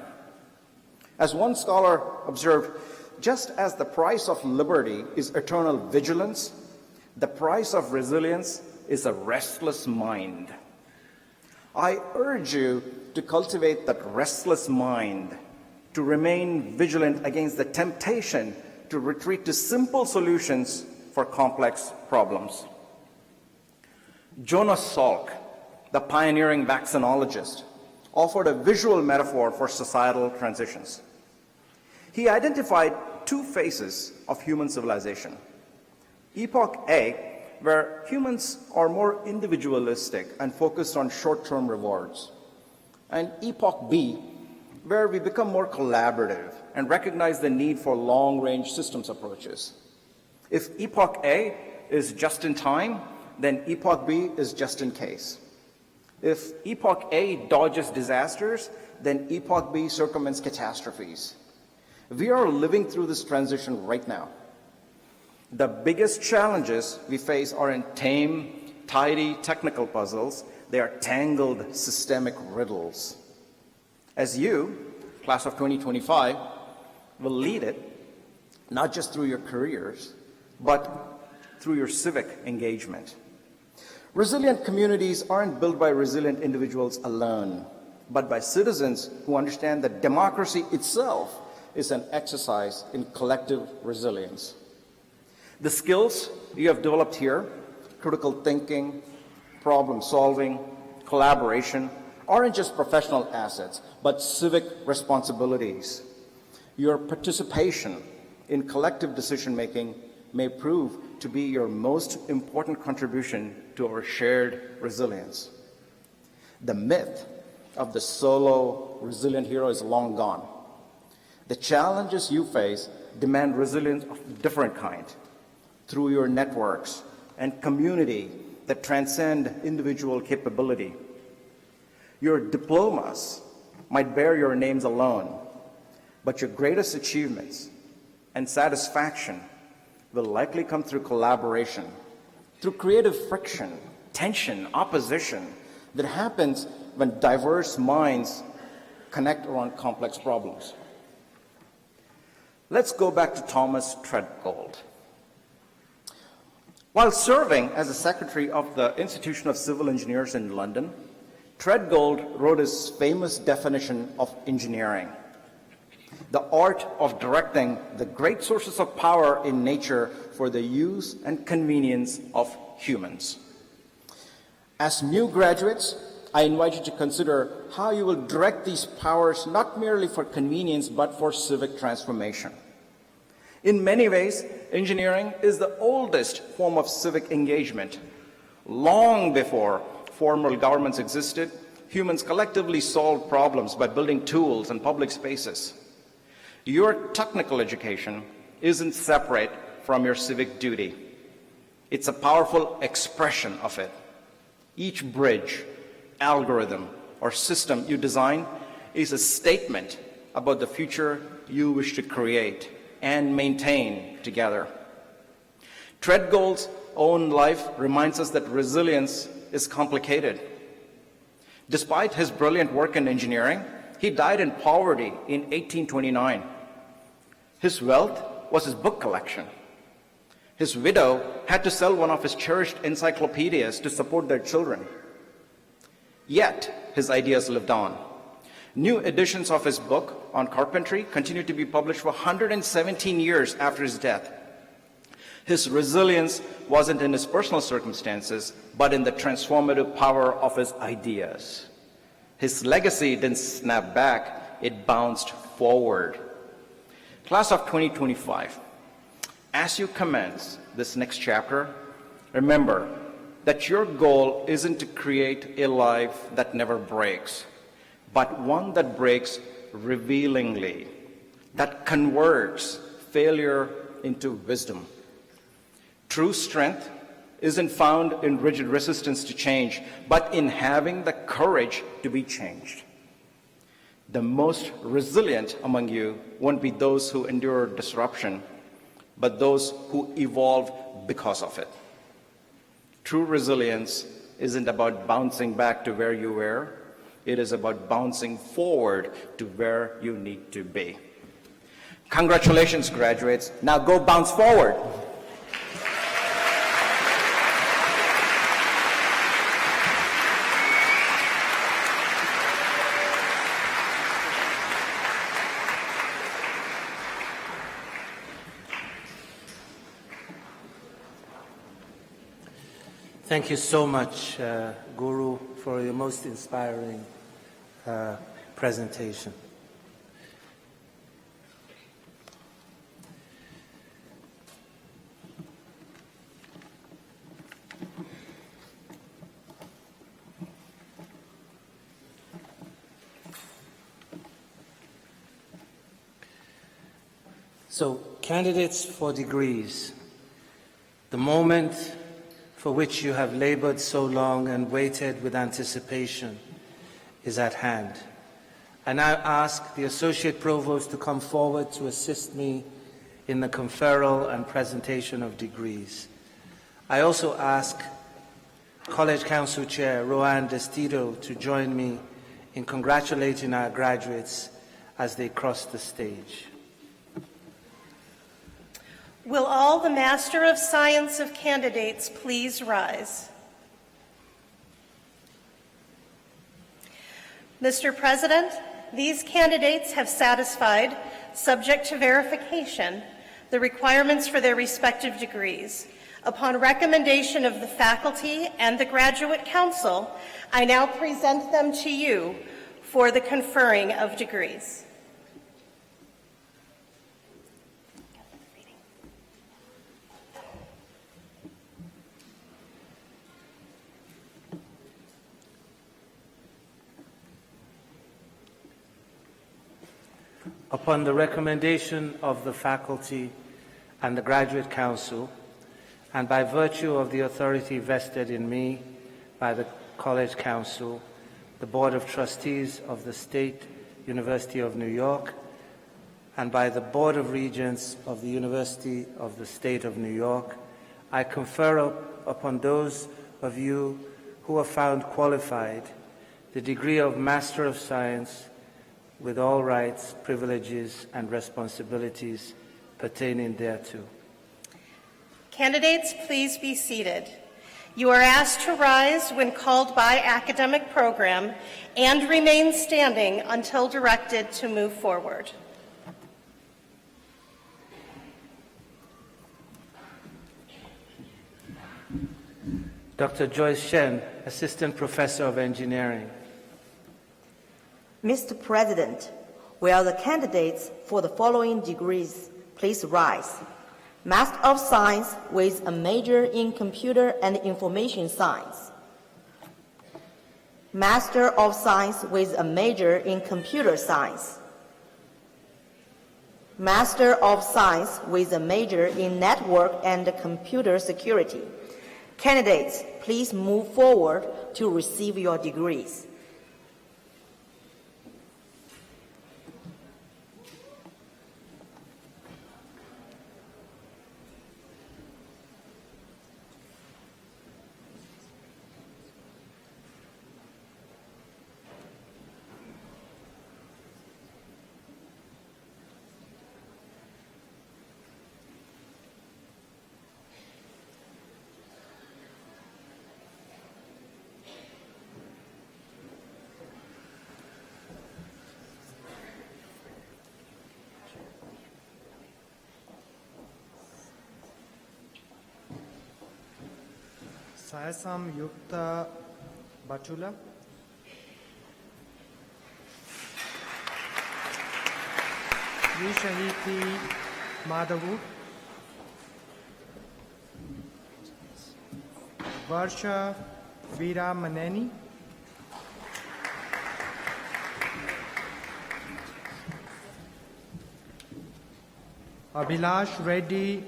As one scholar observed, just as the price of liberty is eternal vigilance, the price of resilience is a restless mind. I urge you to cultivate that restless mind, to remain vigilant against the temptation to retreat to simple solutions for complex problems. Jonas Salk, the pioneering vaccinologist, offered a visual metaphor for societal transitions. He identified two phases of human civilization. Epoch A, where humans are more individualistic and focused on short-term rewards. And Epoch B, where we become more collaborative and recognize the need for long-range systems approaches. If Epoch A is just in time, then Epoch B is just in case. If Epoch A dodges disasters, then Epoch B circumvents catastrophes. We are living through this transition right now. The biggest challenges we face aren't tame, tidy technical puzzles. They are tangled systemic riddles. As you, class of 2025, will lead it, not just through your careers, but through your civic engagement. Resilient communities aren't built by resilient individuals alone. but by citizens who understand that democracy itself is an exercise in collective resilience. The skills you have developed here, critical thinking, problem solving, collaboration, aren't just professional assets, but civic responsibilities. Your participation in collective decision-making may prove to be your most important contribution to our shared resilience. The myth of the solo resilient hero is long gone. The challenges you face demand resilience of a different kind, through your networks and community that transcend individual capability. Your diplomas might bear your names alone, but your greatest achievements and satisfaction will likely come through collaboration, through creative friction, tension, opposition that happens when diverse minds connect around complex problems. Let's go back to Thomas Treadgold. While serving as the secretary of the Institution of Civil Engineers in London, Treadgold wrote his famous definition of engineering: the art of directing the great sources of power in nature for the use and convenience of humans. As new graduates, I invite you to consider how you will direct these powers not merely for convenience, but for civic transformation. In many ways, engineering is the oldest form of civic engagement. Long before formal governments existed, humans collectively solved problems by building tools and public spaces. Your technical education isn't separate from your civic duty. It's a powerful expression of it. Each bridge, algorithm, or system you design is a statement about the future you wish to create and maintain together. Treadgold's own life reminds us that resilience is complicated. Despite his brilliant work in engineering, he died in poverty in 1829. His wealth was his book collection. His widow had to sell one of his cherished encyclopedias to support their children. Yet, his ideas lived on. New editions of his book on carpentry continued to be published for 117 years after his death. His resilience wasn't in his personal circumstances, but in the transformative power of his ideas. His legacy didn't snap back, it bounced forward. Class of 2025, as you commence this next chapter, remember that your goal isn't to create a life that never breaks, but one that breaks revealingly, that converts failure into wisdom. True strength isn't found in rigid resistance to change, but in having the courage to be changed. The most resilient among you won't be those who endure disruption, but those who evolve because of it. True resilience isn't about bouncing back to where you were. It is about bouncing forward to where you need to be. Congratulations, graduates. Now go bounce forward. Thank you so much, Guru, for your most inspiring presentation. So, candidates for degrees, the moment for which you have labored so long and waited with anticipation is at hand. I now ask the Associate Provost to come forward to assist me in the conferral and presentation of degrees. I also ask College Council Chair Roanne Destito to join me in congratulating our graduates as they cross the stage. Will all the Master of Science of candidates please rise? Mr. President, these candidates have satisfied, subject to verification, the requirements for their respective degrees. Upon recommendation of the faculty and the Graduate Council, I now present them to you for the conferring of degrees. Upon the recommendation of the faculty and the Graduate Council, and by virtue of the authority vested in me by the College Council, the Board of Trustees of the State University of New York, and by the Board of Regents of the University of the State of New York, I confer upon those of you who are found qualified the degree of Master of Science with all rights, privileges, and responsibilities pertaining thereto. Candidates, please be seated. You are asked to rise when called by academic program and remain standing until directed to move forward. Dr. Joyce Shen, Assistant Professor of Engineering. Mr. President, will the candidates for the following degrees please rise? Master of Science with a major in Computer and Information Science. Master of Science with a major in Computer Science. Master of Science with a major in Network and Computer Security. Candidates, please move forward to receive your degrees. Sayasam Yukta Batula. Vishahiti Madhavan. Varsha Veera Maneni. Abhilash Reddy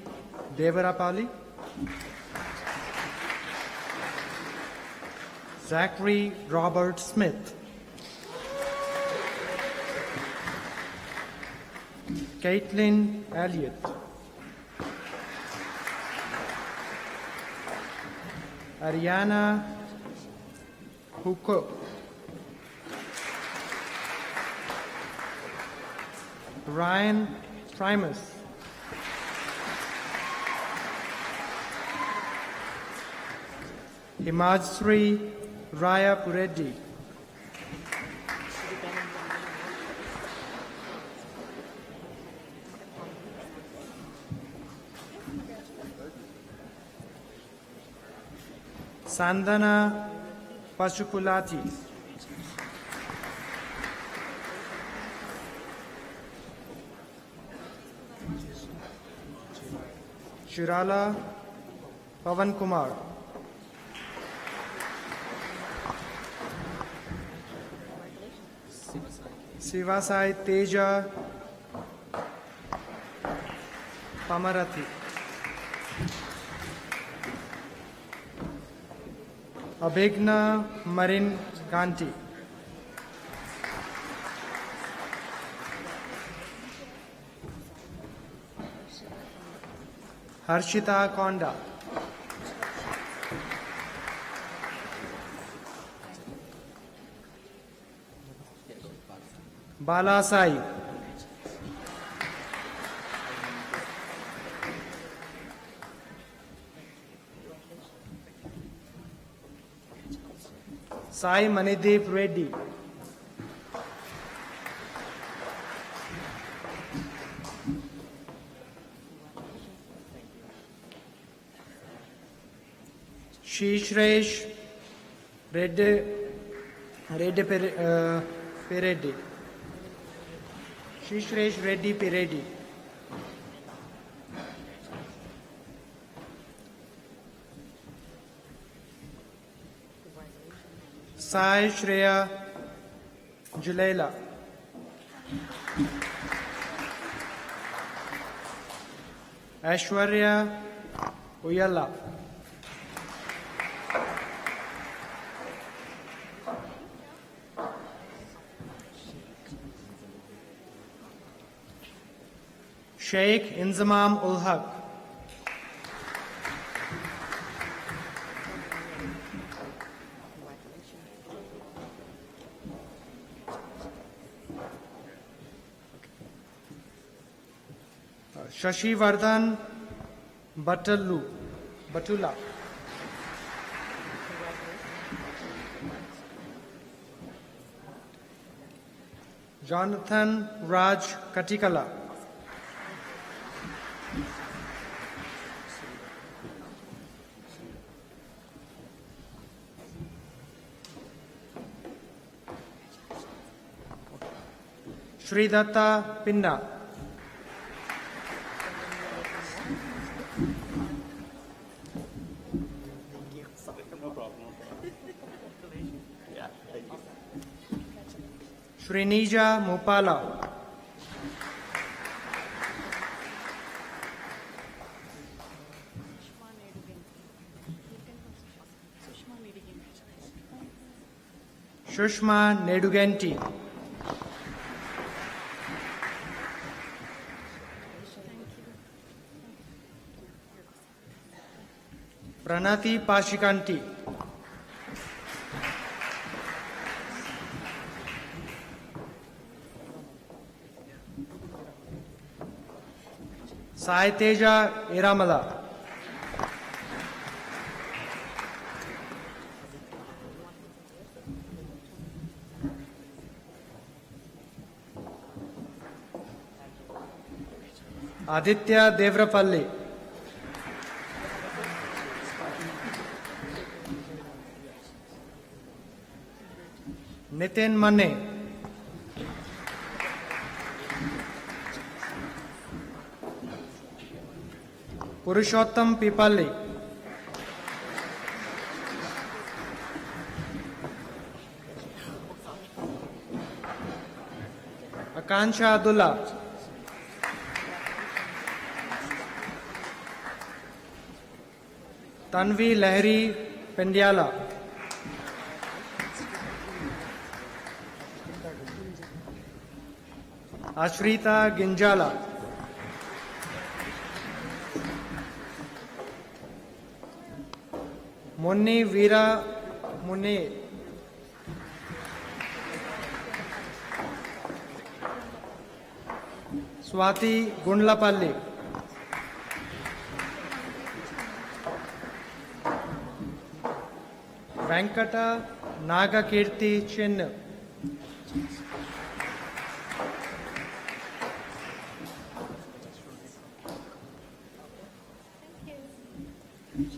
Devarapalli. Zachary Robert Smith. Caitlin Elliott. Ariana Huko. Ryan Primus. Himajsri Raya Pureddy. Sandana Pachupulati. Shirala Pavan Kumar. Sivasai Teja Pamarathi. Abhigna Marin Kanti. Harshita Konda. Bala Sai. Sai Manideep Reddy. Shishresh Reddy Peredi. Shishresh Reddy Peredi. Sai Shreya Julela. Aishwarya Uyala. Sheikh Inzamam ul Haq. Shashi Vardhan Batula. Jonathan Raj Katikala. Sridatta Pinna. Srinija Mupala. Shushma Nedugenti. Pranati Pashikanti. Sai Teja Iramala. Aditya Devrapalli. Nitin Mane. Purushottam Pipalli. Akansha Abdullah. Tanvi Lahiri Pendiala. Ashrita Ginjala. Monni Veera Munne. Swati Gundlapalli. Venkata Nagakirti Chinna.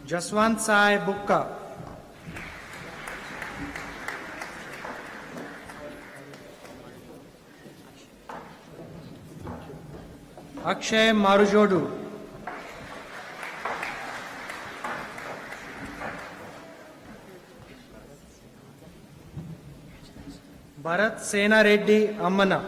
Jaswant Sai Bukka. Akshay Marujodu. Bharat Sena Reddy Ammana.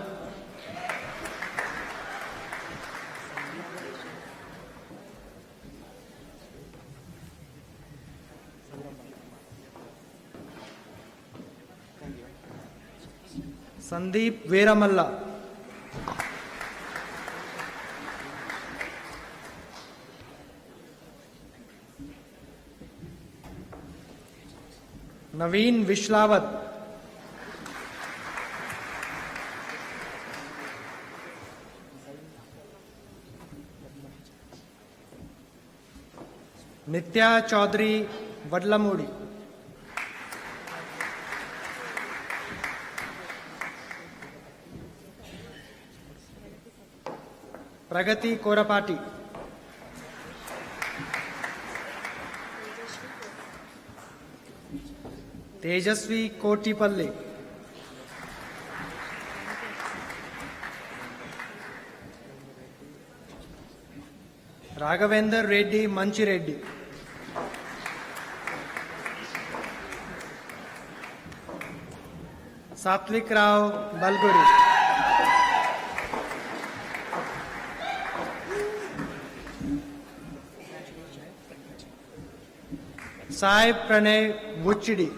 Sandeep Veramalla. Naveen Vishlawat. Nitya Chaudhary Vadlamudi. Pragati Korapati. Tejaswi Kotipalli, Raghavender Reddy Manchireddy, Satvik రావు బల్గురి, సాయి ప్రణయ్ బుచ్చిడి,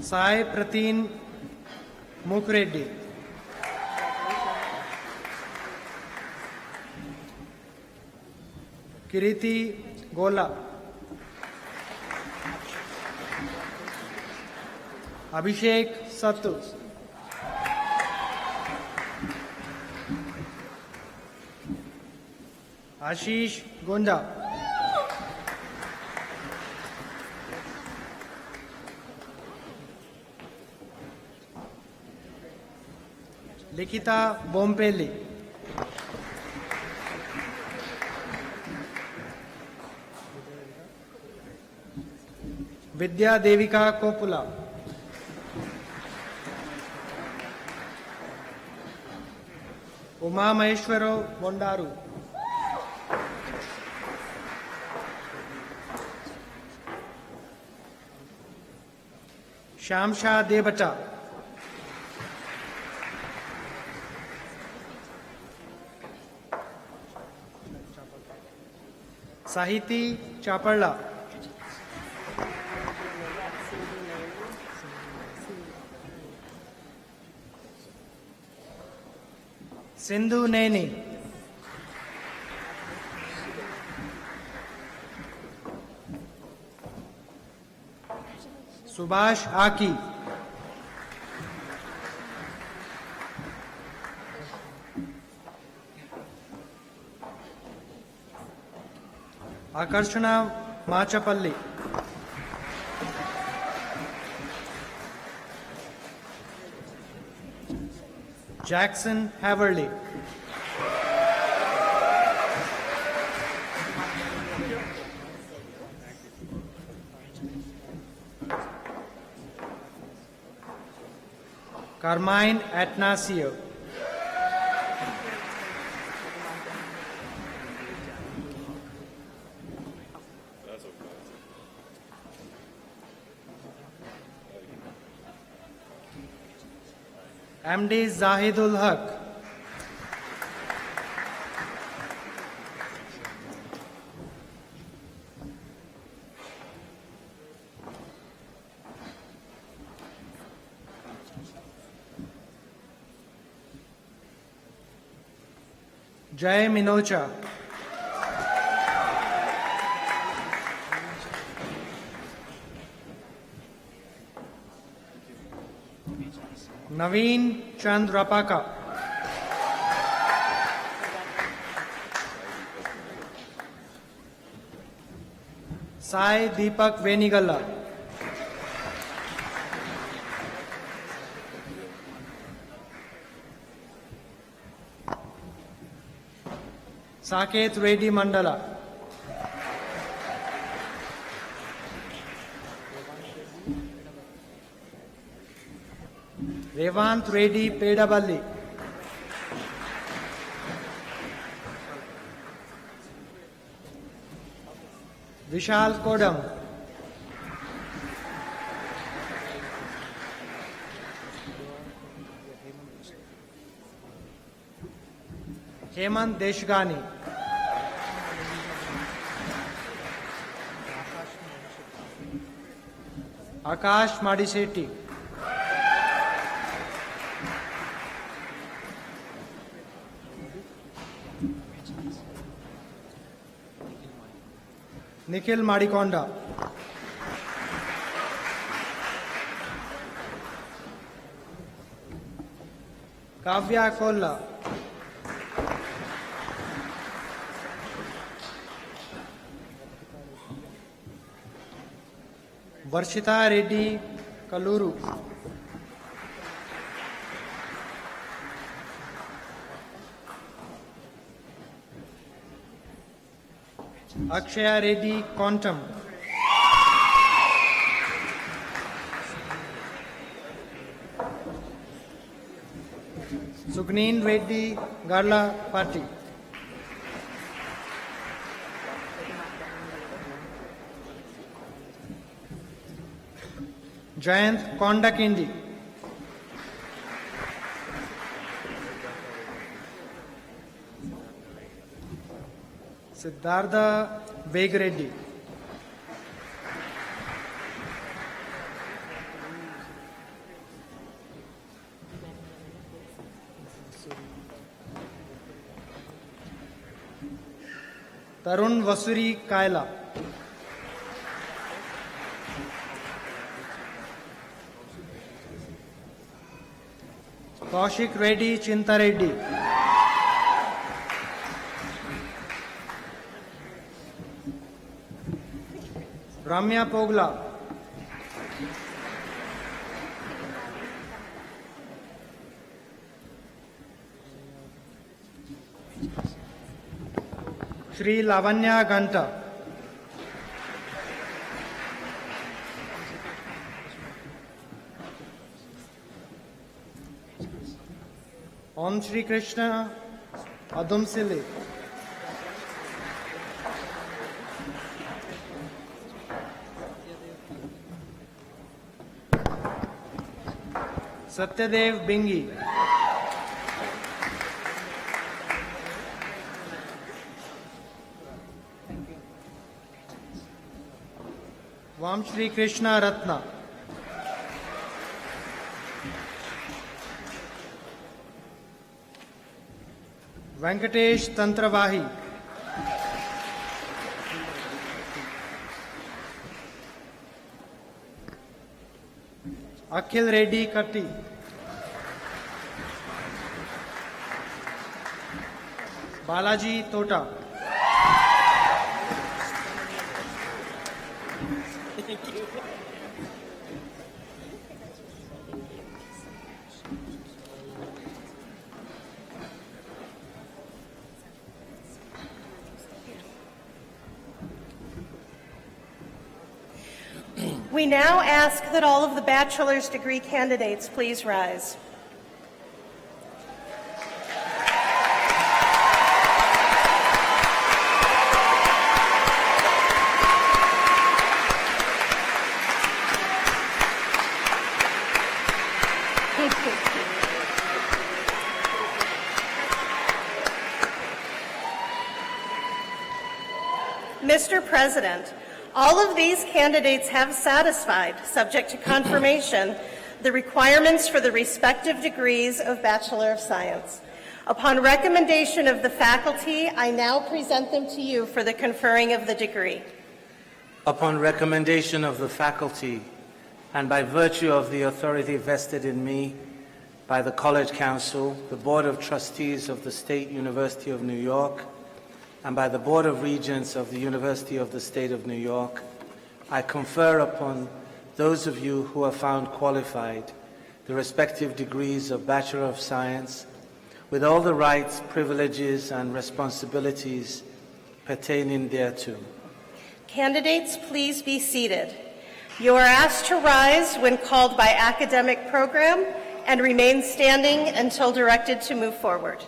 సాయి ప్రతీన్ మూకురెడ్డి, కిరీతి గోలా, అభిషేక్ సత్తు, ఆశీష్ గోండా, లిఖిత బొంపేలి, విద్యాదేవిక కోపుల, ఉమామహేశ్వరరావు బొండారు, శ్యామ్షా దేవట, సాహితీ చాపళ్ళ, సింధు నేని, సుభాష్ ఆకి, ఆకర్షణ మాచపల్లి, Jackson హ్యావర్లీ, Carmine Atnasio, MD Zahidul Haq, Jay Minocha, Naveen Chandrapaka, Sai Deepak Venigala, Saket Reddy Mandala, Revant Reddy Pedaballi, Vishal Kodam, Hemant Deshgani, Akash Madiseti, Nikhil Madikonda, Kavya Kolla, Varshita Reddy Kaluru, Akshaya Reddy, Quantum. Sugneen Reddy, Garla Party. Jayant Kondakindi. Siddhartha Begreddy. Tarun Vasuri Kaila. Kaushik Reddy Chinta Reddy. Ramya Pogla. Shri Lavanya Ganta. Om Shri Krishna Adumsili. Satyadev Bingi. Vam Shri Krishna Ratna. Venkatesh Tantravahi. Akhil Reddy Katti. Balaji Tota. We now ask that all of the bachelor's degree candidates please rise. Mr. President, all of these candidates have satisfied, subject to confirmation, the requirements for the respective degrees of Bachelor of Science. Upon recommendation of the faculty, I now present them to you for the conferring of the degree. Upon recommendation of the faculty, and by virtue of the authority vested in me by the College Council, the Board of Trustees of the State University of New York, and by the Board of Regents of the University of the State of New York, I confer upon those of you who are found qualified the respective degrees of Bachelor of Science with all the rights, privileges, and responsibilities pertaining thereto. Candidates, please be seated. You are asked to rise when called by academic program and remain standing until directed to move forward.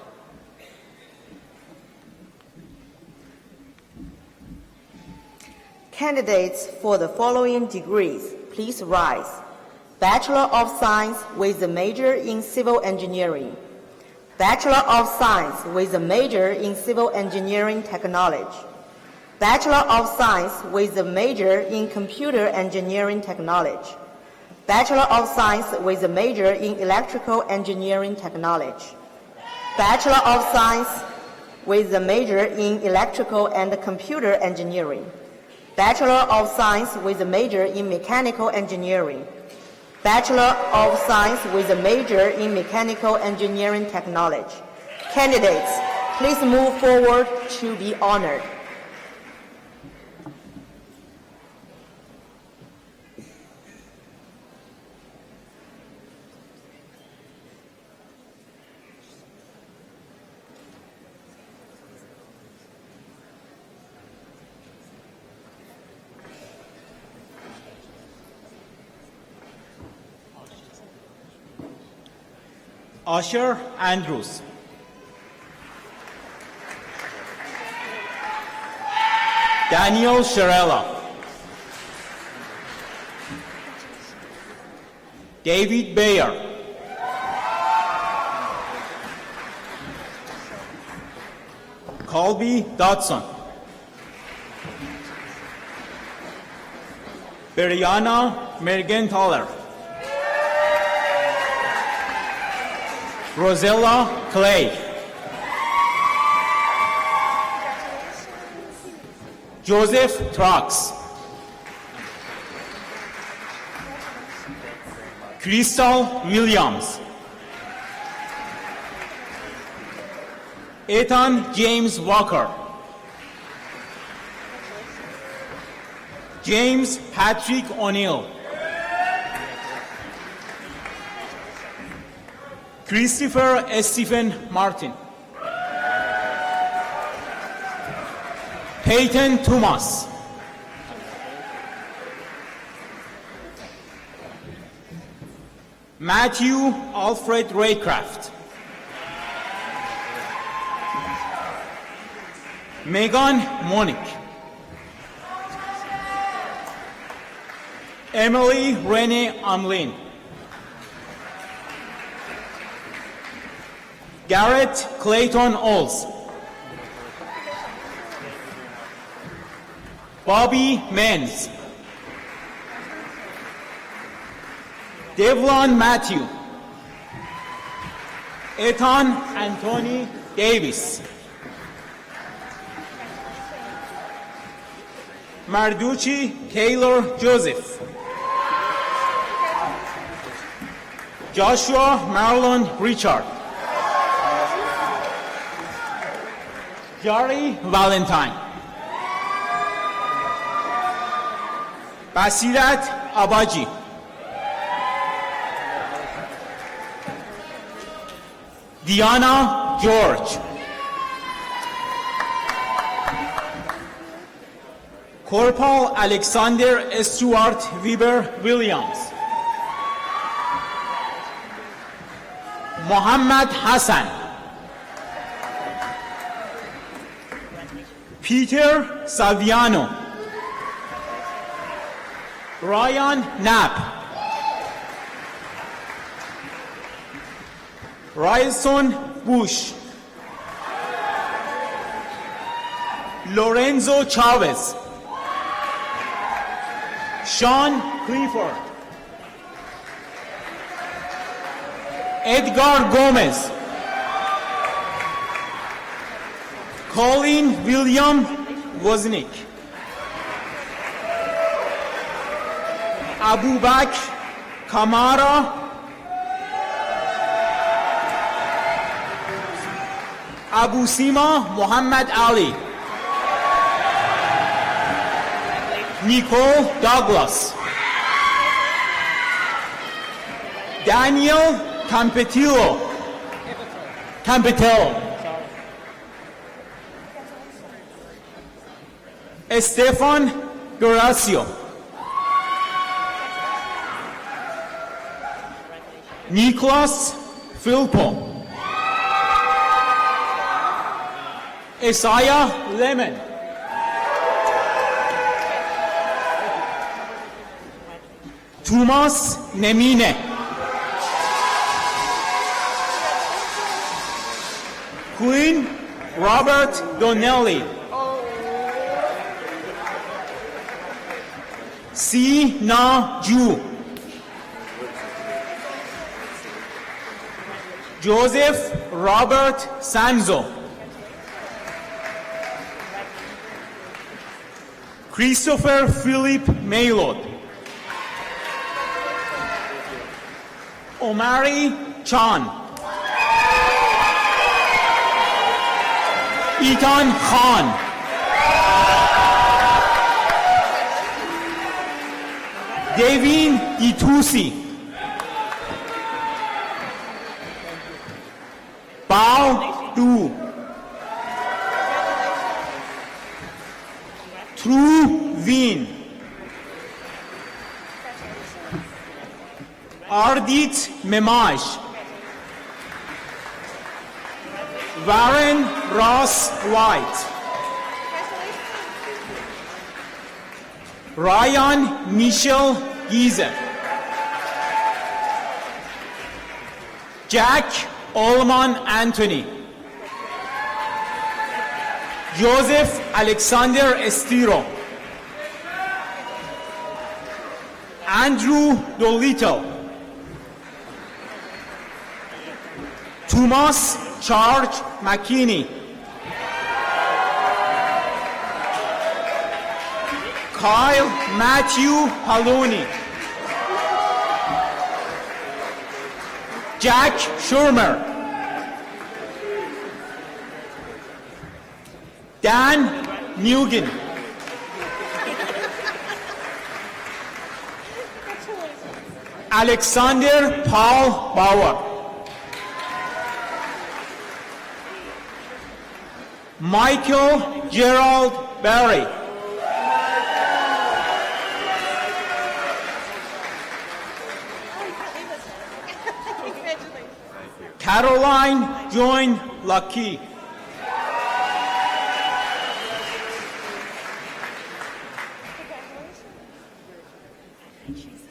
Candidates for the following degrees, please rise. Bachelor of Science with a major in Civil Engineering. Bachelor of Science with a major in Civil Engineering Technology. Bachelor of Science with a major in Computer Engineering Technology. Bachelor of Science with a major in Electrical Engineering Technology. Bachelor of Science with a major in Electrical and Computer Engineering. Bachelor of Science with a major in Mechanical Engineering. Bachelor of Science with a major in Mechanical Engineering Technology. Candidates, please move forward to be honored. Asher Andrews. Daniel Sharella. David Bayer. Colby Dodson. Brianna Mergenthaler. Rosella Clay. Joseph Trax. Crystal Williams. Ethan James Walker. James Patrick O'Neill. Christopher Stephen Martin. Peyton Thomas. Matthew Alfred Raycraft. Megan Monique. Emily Renee Amlin. Garrett Clayton Olds. Bobby Menz. Devlon Matthew. Ethan Anthony Davis. Marducci Taylor Joseph. Joshua Marlon Richard. Jari Valentine. Basirat Abaji. Diana George. Corporal Alexander Stuart Weber Williams. Muhammad Hassan. Peter Saviano. Ryan Knapp. Ryerson Bush. Lorenzo Chavez. Sean Clifford. Edgar Gomez. Colin William Wozniak. Abu Bakr Kamara. Abu Sima Muhammad Ali. Nicole Douglas. Daniel Campitello. Estefan Goracio. Nicholas Filpo. Isaiah Lemon. Thomas Nemine. Quinn Robert Donnelly. Si Na Ju. Joseph Robert Sanzo. Christopher Philip Maylord. Omari Chan. Ethan Khan. Devin Itusi. Bao Du. True Vin. Ardit Memaj. Warren Ross White. Ryan Michel Giese. Jack Allman Anthony. Joseph Alexander Estiro. Andrew Dolito. Thomas Charles McKinney. Kyle Matthew Paloni. Jack Schirmer. Dan Nugent. Alexander Paul Bauer. Michael Gerald Barry. Caroline Joan Lucky.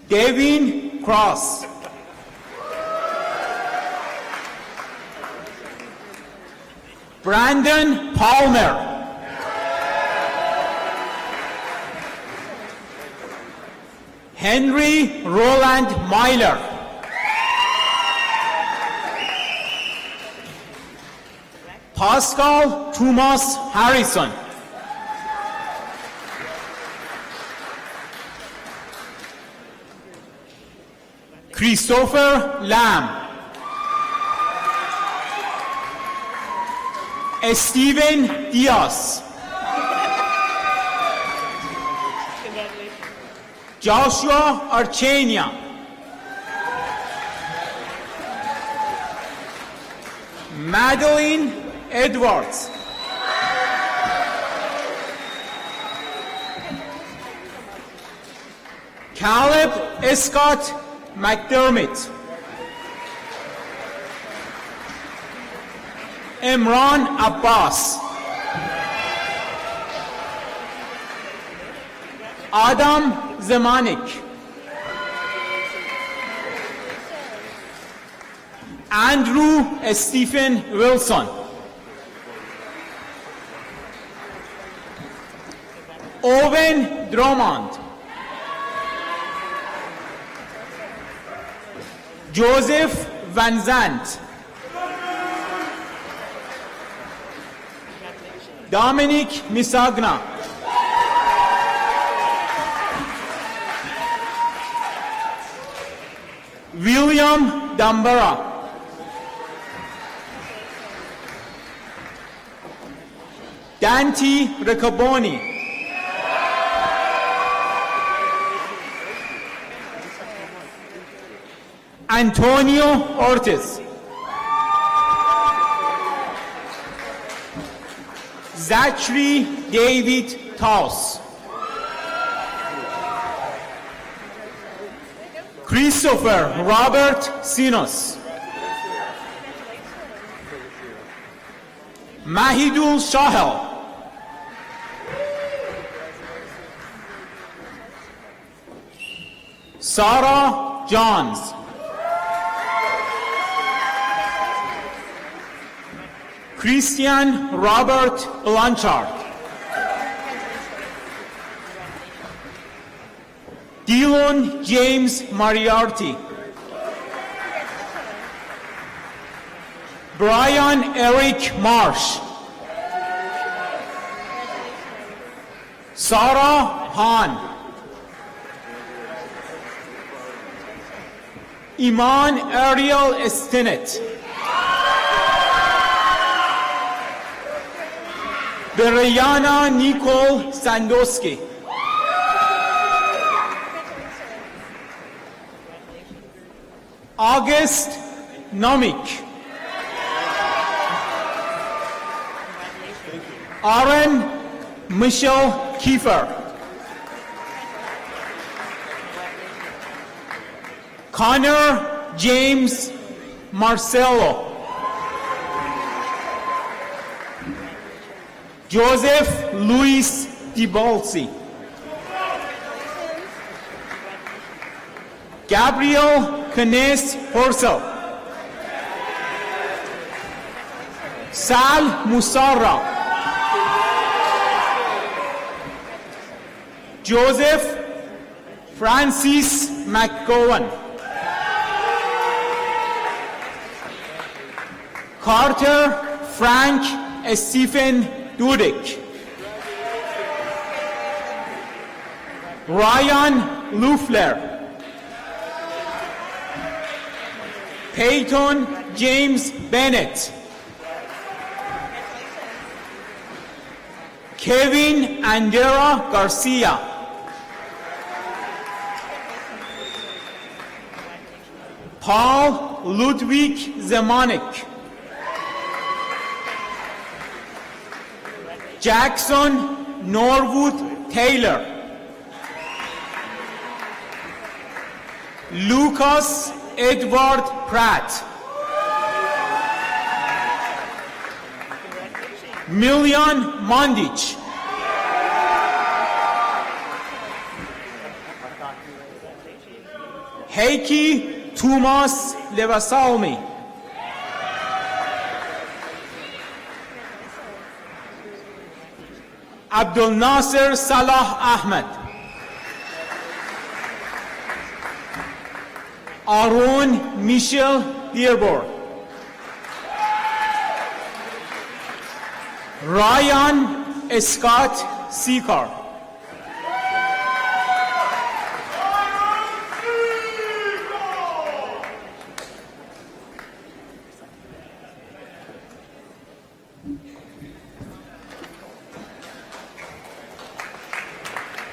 Devin Cross. Brandon Palmer. Henry Roland Myler. Pascal Thomas Harrison. Christopher Lamb. Steven Diaz. Joshua Archenia. Madeline Edwards. Caleb Scott McDermott. Imran Abbas. Adam Zemanik. Andrew Stephen Wilson. Owen Drummond. Joseph Van Zandt. Dominic Misagna. William Dambara. Dante Riccoboni. Antonio Ortiz. Zachary David Taus. Christopher Robert Sinos. Mahidul Shahel. Sarah Johns. Christian Robert Blanchard. Dylan James Moriarty. Brian Eric Marsh. Sarah Hahn. Iman Ariel Stinnett. Brianna Nicole Sandowski. August Nomik. Aaron Michelle Kiefer. Connor James Marcello. Joseph Luis DiBolsi. Gabriel Kenneth Horsel. Sal Musarra. Joseph Francis McGowan. Carter Frank Stephen Dudek. Ryan Lufler. Peyton James Bennett. Kevin Andera Garcia. Paul Ludwig Zemanek. Jackson Norwood Taylor. Lucas Edward Pratt. Milian Mandic. Heikki Tumas Levasalmi. Abdul Nasser Salah Ahmed. Aaron Michel Dearborn. Ryan Scott Seekar.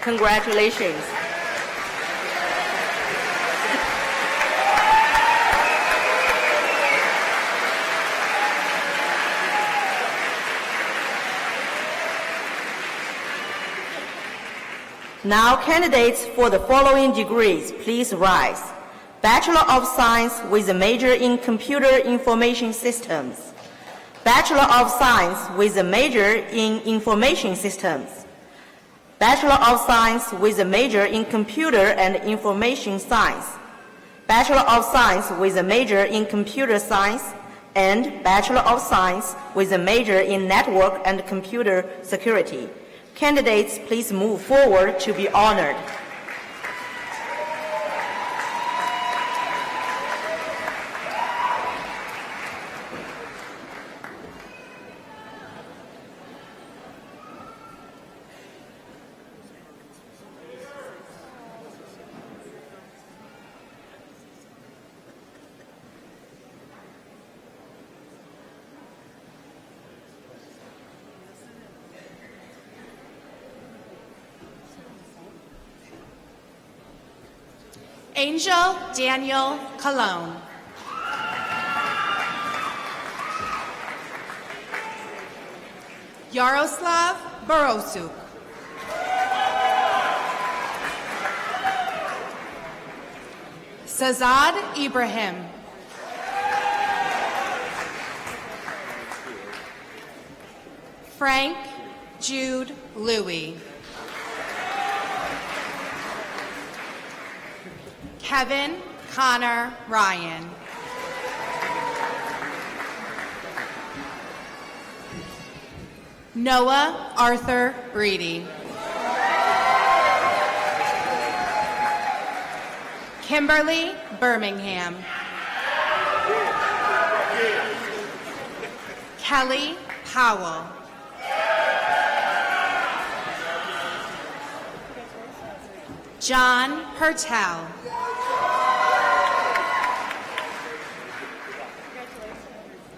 Congratulations. Now, candidates for the following degrees, please rise. Bachelor of Science with a major in Computer Information Systems. Bachelor of Science with a major in Information Systems. Bachelor of Science with a major in Computer and Information Science. Bachelor of Science with a major in Computer Science. And Bachelor of Science with a major in Network and Computer Security. Candidates, please move forward to be honored. Angel Daniel Colon. Yaroslav Borosuk. Sazad Ibrahim. Frank Jude Louie. Kevin Connor Ryan. Noah Arthur Breedy. Kimberly Birmingham. Kelly Powell. John Hertel.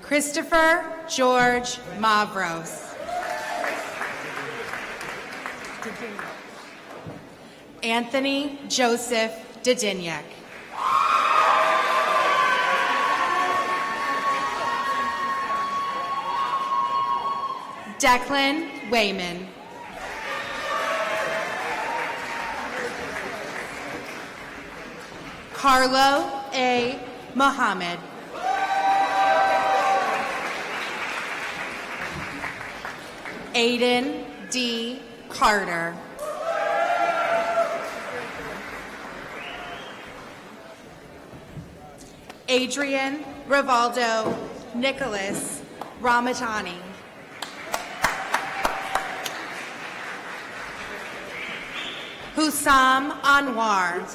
Christopher George Mavros. Anthony Joseph Didiniak. Declan Wayman. Carlo A. Mohammed. Aiden D. Carter. Adrian Rivaldo Nicholas Ramatani. Hussam Anwar.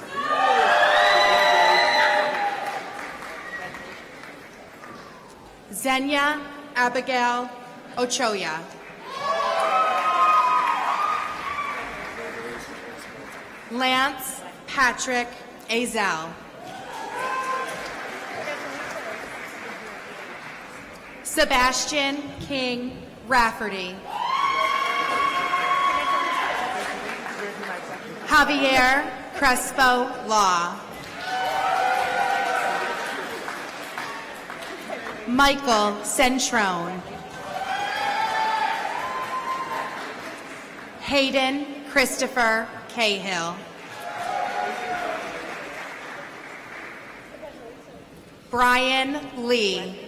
Zenya Abigail Ochoa. Lance Patrick Azel. Sebastian King Rafferty. Javier Crespo Law. Michael Centrone. Hayden Christopher Cahill. Brian Lee.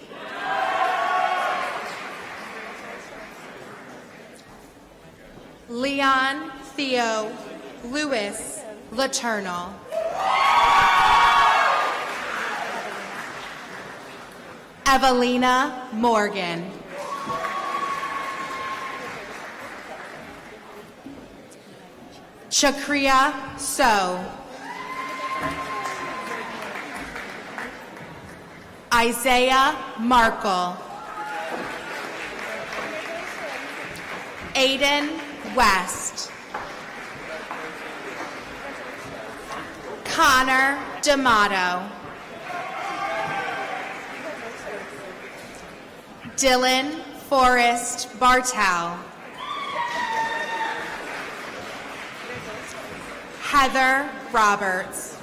Leon Theo Lewis Laternal. Evelina Morgan. Chakria So. Isaiah Markle. Aiden West. Connor D'Amato. Dylan Forrest Bartel. Heather Roberts.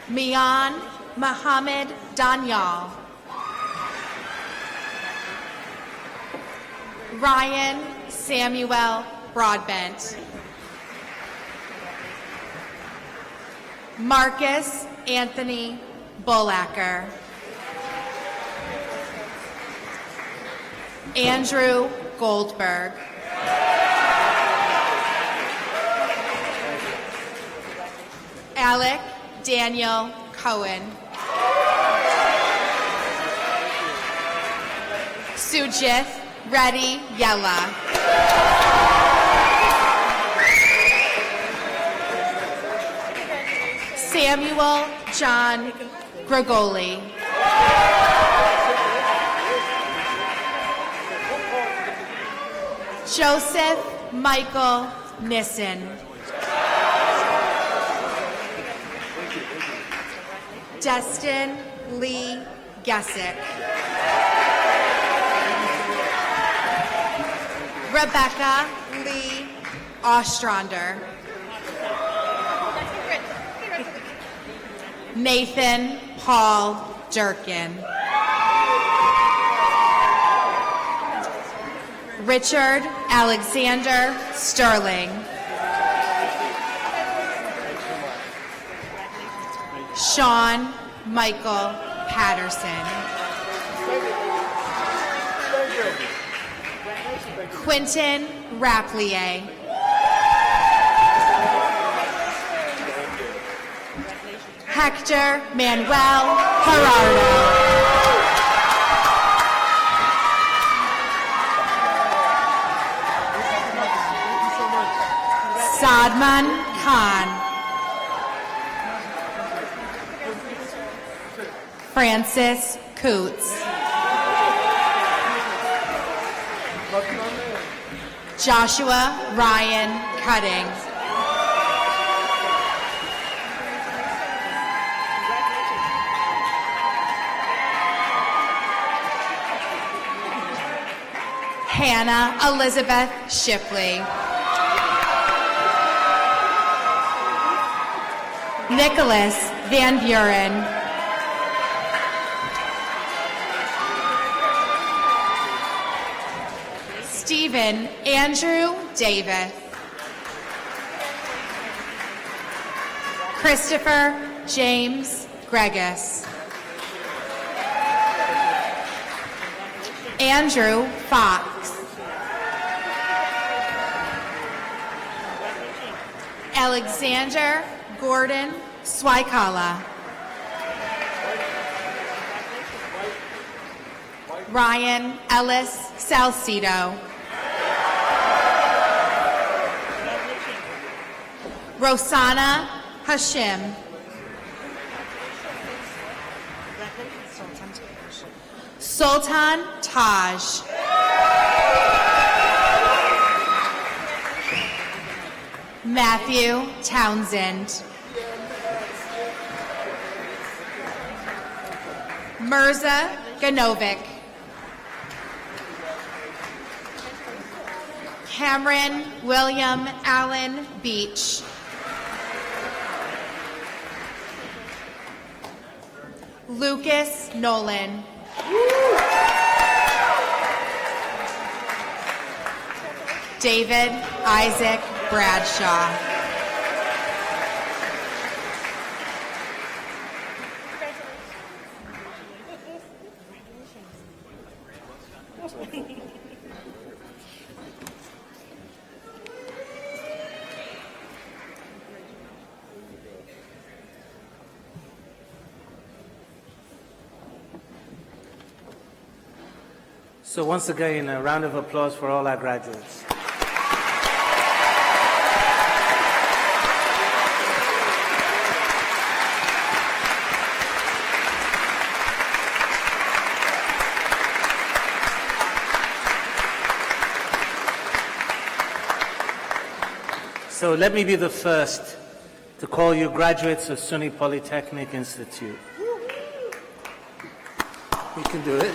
Mian Muhammad Danyal. Ryan Samuel Broadbent. Marcus Anthony Bullacker. Andrew Goldberg. Alec Daniel Cohen. Sujith Reddy Yella. Samuel John Gregoli. Joseph Michael Nissen. Destin Lee Gessick. Rebecca Lee Ostrander. Nathan Paul Durkin. Richard Alexander Sterling. Sean Michael Patterson. Quentin Raplier. Hector Manuel Gerardo. Sadman Khan. Francis Coots. Joshua Ryan Cutting. Hannah Elizabeth Shipley. Nicholas Van Buren. Stephen Andrew Davis. Christopher James Gregus. Andrew Fox. Alexander Gordon Swikala. Ryan Ellis Salcido. Rosanna Hashim. Sultan Taj. Matthew Townsend. Mirza Ganovic. Cameron William Allen Beach. Lucas Nolan. David Isaac Bradshaw. So once again, a round of applause for all our graduates. So let me be the first to call you graduates of SUNY Polytechnic Institute. We can do it.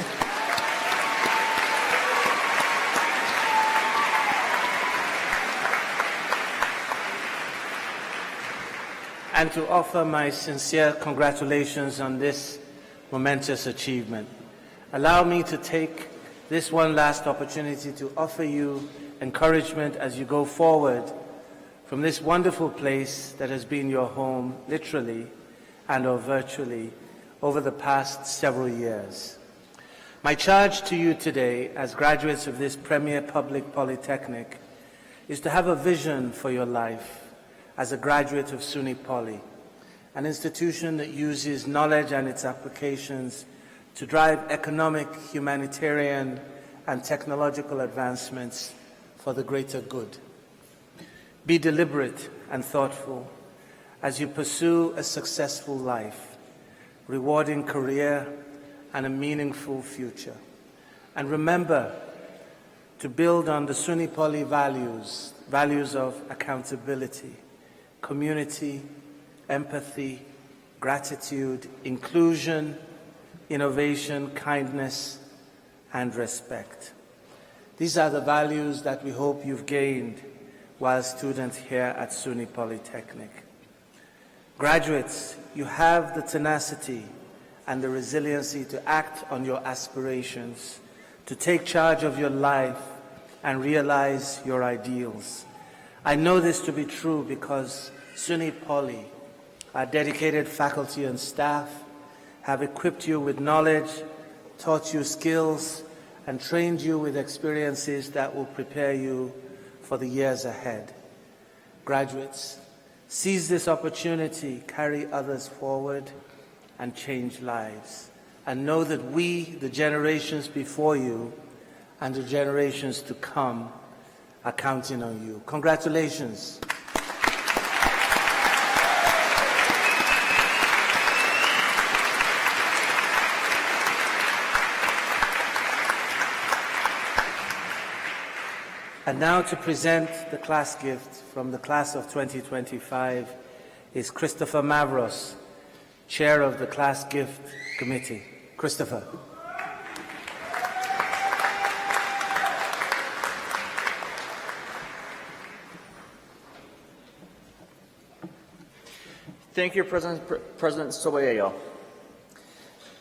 And to offer my sincere congratulations on this momentous achievement. Allow me to take this one last opportunity to offer you encouragement as you go forward from this wonderful place that has been your home, literally and or virtually, over the past several years. My charge to you today, as graduates of this premier public polytechnic, is to have a vision for your life as a graduate of SUNY Poly, an institution that uses knowledge and its applications to drive economic, humanitarian, and technological advancements for the greater good. Be deliberate and thoughtful as you pursue a successful life, rewarding career, and a meaningful future. And remember to build on the SUNY Poly values of accountability, community, empathy, gratitude, inclusion, innovation, kindness, and respect. These are the values that we hope you've gained while students here at SUNY Polytechnic. Graduates, you have the tenacity and the resiliency to act on your aspirations, to take charge of your life and realize your ideals. I know this to be true because SUNY Poly, our dedicated faculty and staff, have equipped you with knowledge, taught you skills, and trained you with experiences that will prepare you for the years ahead. Graduates, seize this opportunity, carry others forward, and change lives. And know that we, the generations before you, and the generations to come, are counting on you. Congratulations. And now to present the class gift from the class of 2025 is Christopher Mavros, Chair of the Class Gift Committee. Christopher. Thank you, President Soboleyo.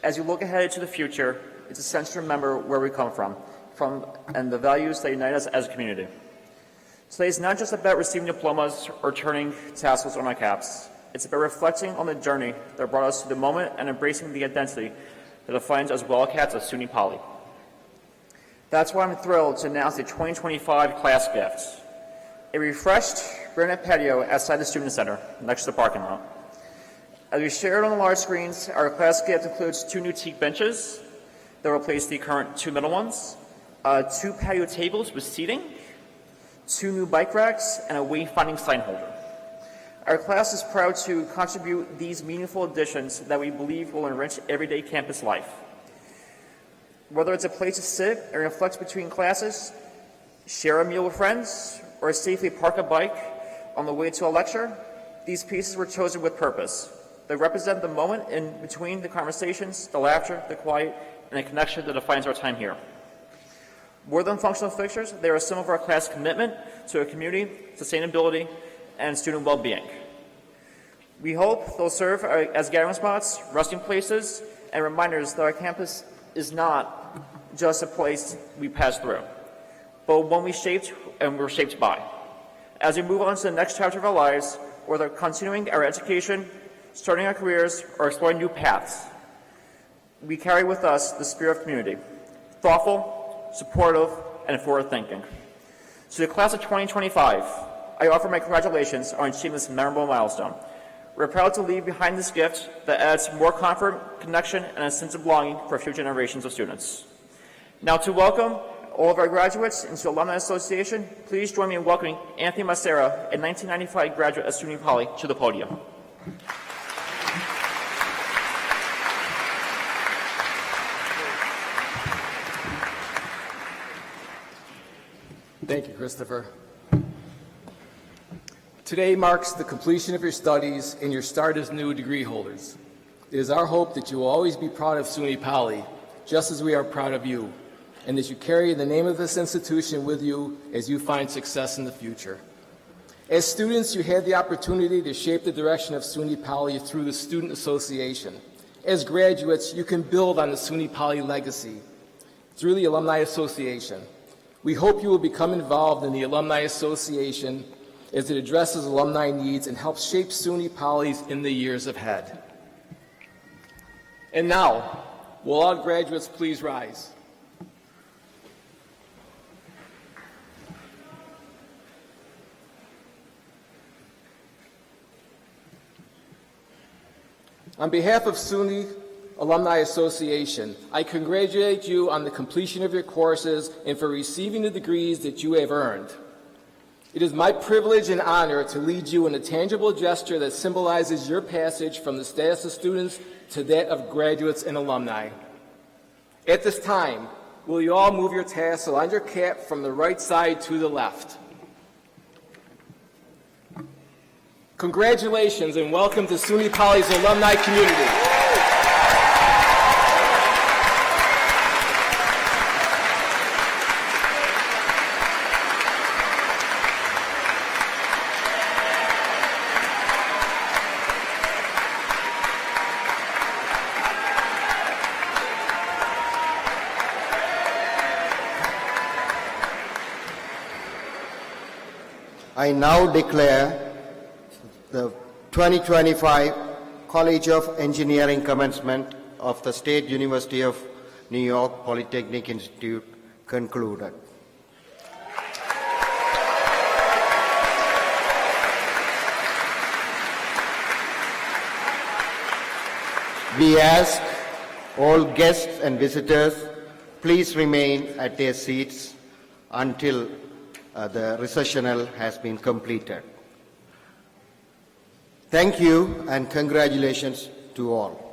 As you look ahead to the future, it's essential to remember where we come from and the values that unite us as a community. Today is not just about receiving diplomas or turning tassels on our caps. It's about reflecting on the journey that brought us to the moment and embracing the identity that defines us Wildcats of SUNY Poly. That's why I'm thrilled to announce the 2025 class gifts. A refreshed granite patio outside the Student Center, next to the parking lot. As we shared on the large screens, our class gift includes 2 new teak benches that replace the current 2 middle ones, 2 patio tables with seating, 2 new bike racks, and a wayfinding sign holder. Our class is proud to contribute these meaningful additions that we believe will enrich everyday campus life. Whether it's a place to sit and reflect between classes, share a meal with friends, or safely park a bike on the way to a lecture, these pieces were chosen with purpose. They represent the moment in between the conversations, the laughter, the quiet, and the connection that defines our time here. More than functional fixtures, they are some of our class commitment to a community, sustainability, and student well-being. We hope they'll serve as gathering spots, resting places, and reminders that our campus is not just a place we pass through, but one we shaped and we're shaped by. As we move on to the next chapter of our lives, whether continuing our education, starting our careers, or exploring new paths, we carry with us the spirit of community, thoughtful, supportive, and forward-thinking. To the class of 2025, I offer my congratulations on achieving this memorable milestone. We're proud to leave behind this gift that adds more comfort, connection, and a sense of belonging for future generations of students. Now, to welcome all of our graduates into the Alumni Association, please join me in welcoming Anthony Macera, a 1995 graduate at SUNY Poly, to the podium. Thank you, Christopher. Today marks the completion of your studies and your start as new degree holders. It is our hope that you will always be proud of SUNY Poly, just as we are proud of you, and that you carry the name of this institution with you as you find success in the future. As students, you had the opportunity to shape the direction of SUNY Poly through the Student Association. As graduates, you can build on the SUNY Poly legacy through the Alumni Association. We hope you will become involved in the Alumni Association as it addresses alumni needs and helps shape SUNY Poly's in the years ahead. And now, will all graduates please rise? On behalf of SUNY Alumni Association, I congratulate you on the completion of your courses and for receiving the degrees that you have earned. It is my privilege and honor to lead you in a tangible gesture that symbolizes your passage from the status of students to that of graduates and alumni. At this time, will you all move your tassel on your cap from the right side to the left? Congratulations and welcome to SUNY Poly's alumni community. I now declare the 2025 College of Engineering Commencement of the State University of New York Polytechnic Institute concluded. We ask all guests and visitors, please remain at their seats until the recessional has been completed. Thank you and congratulations to all.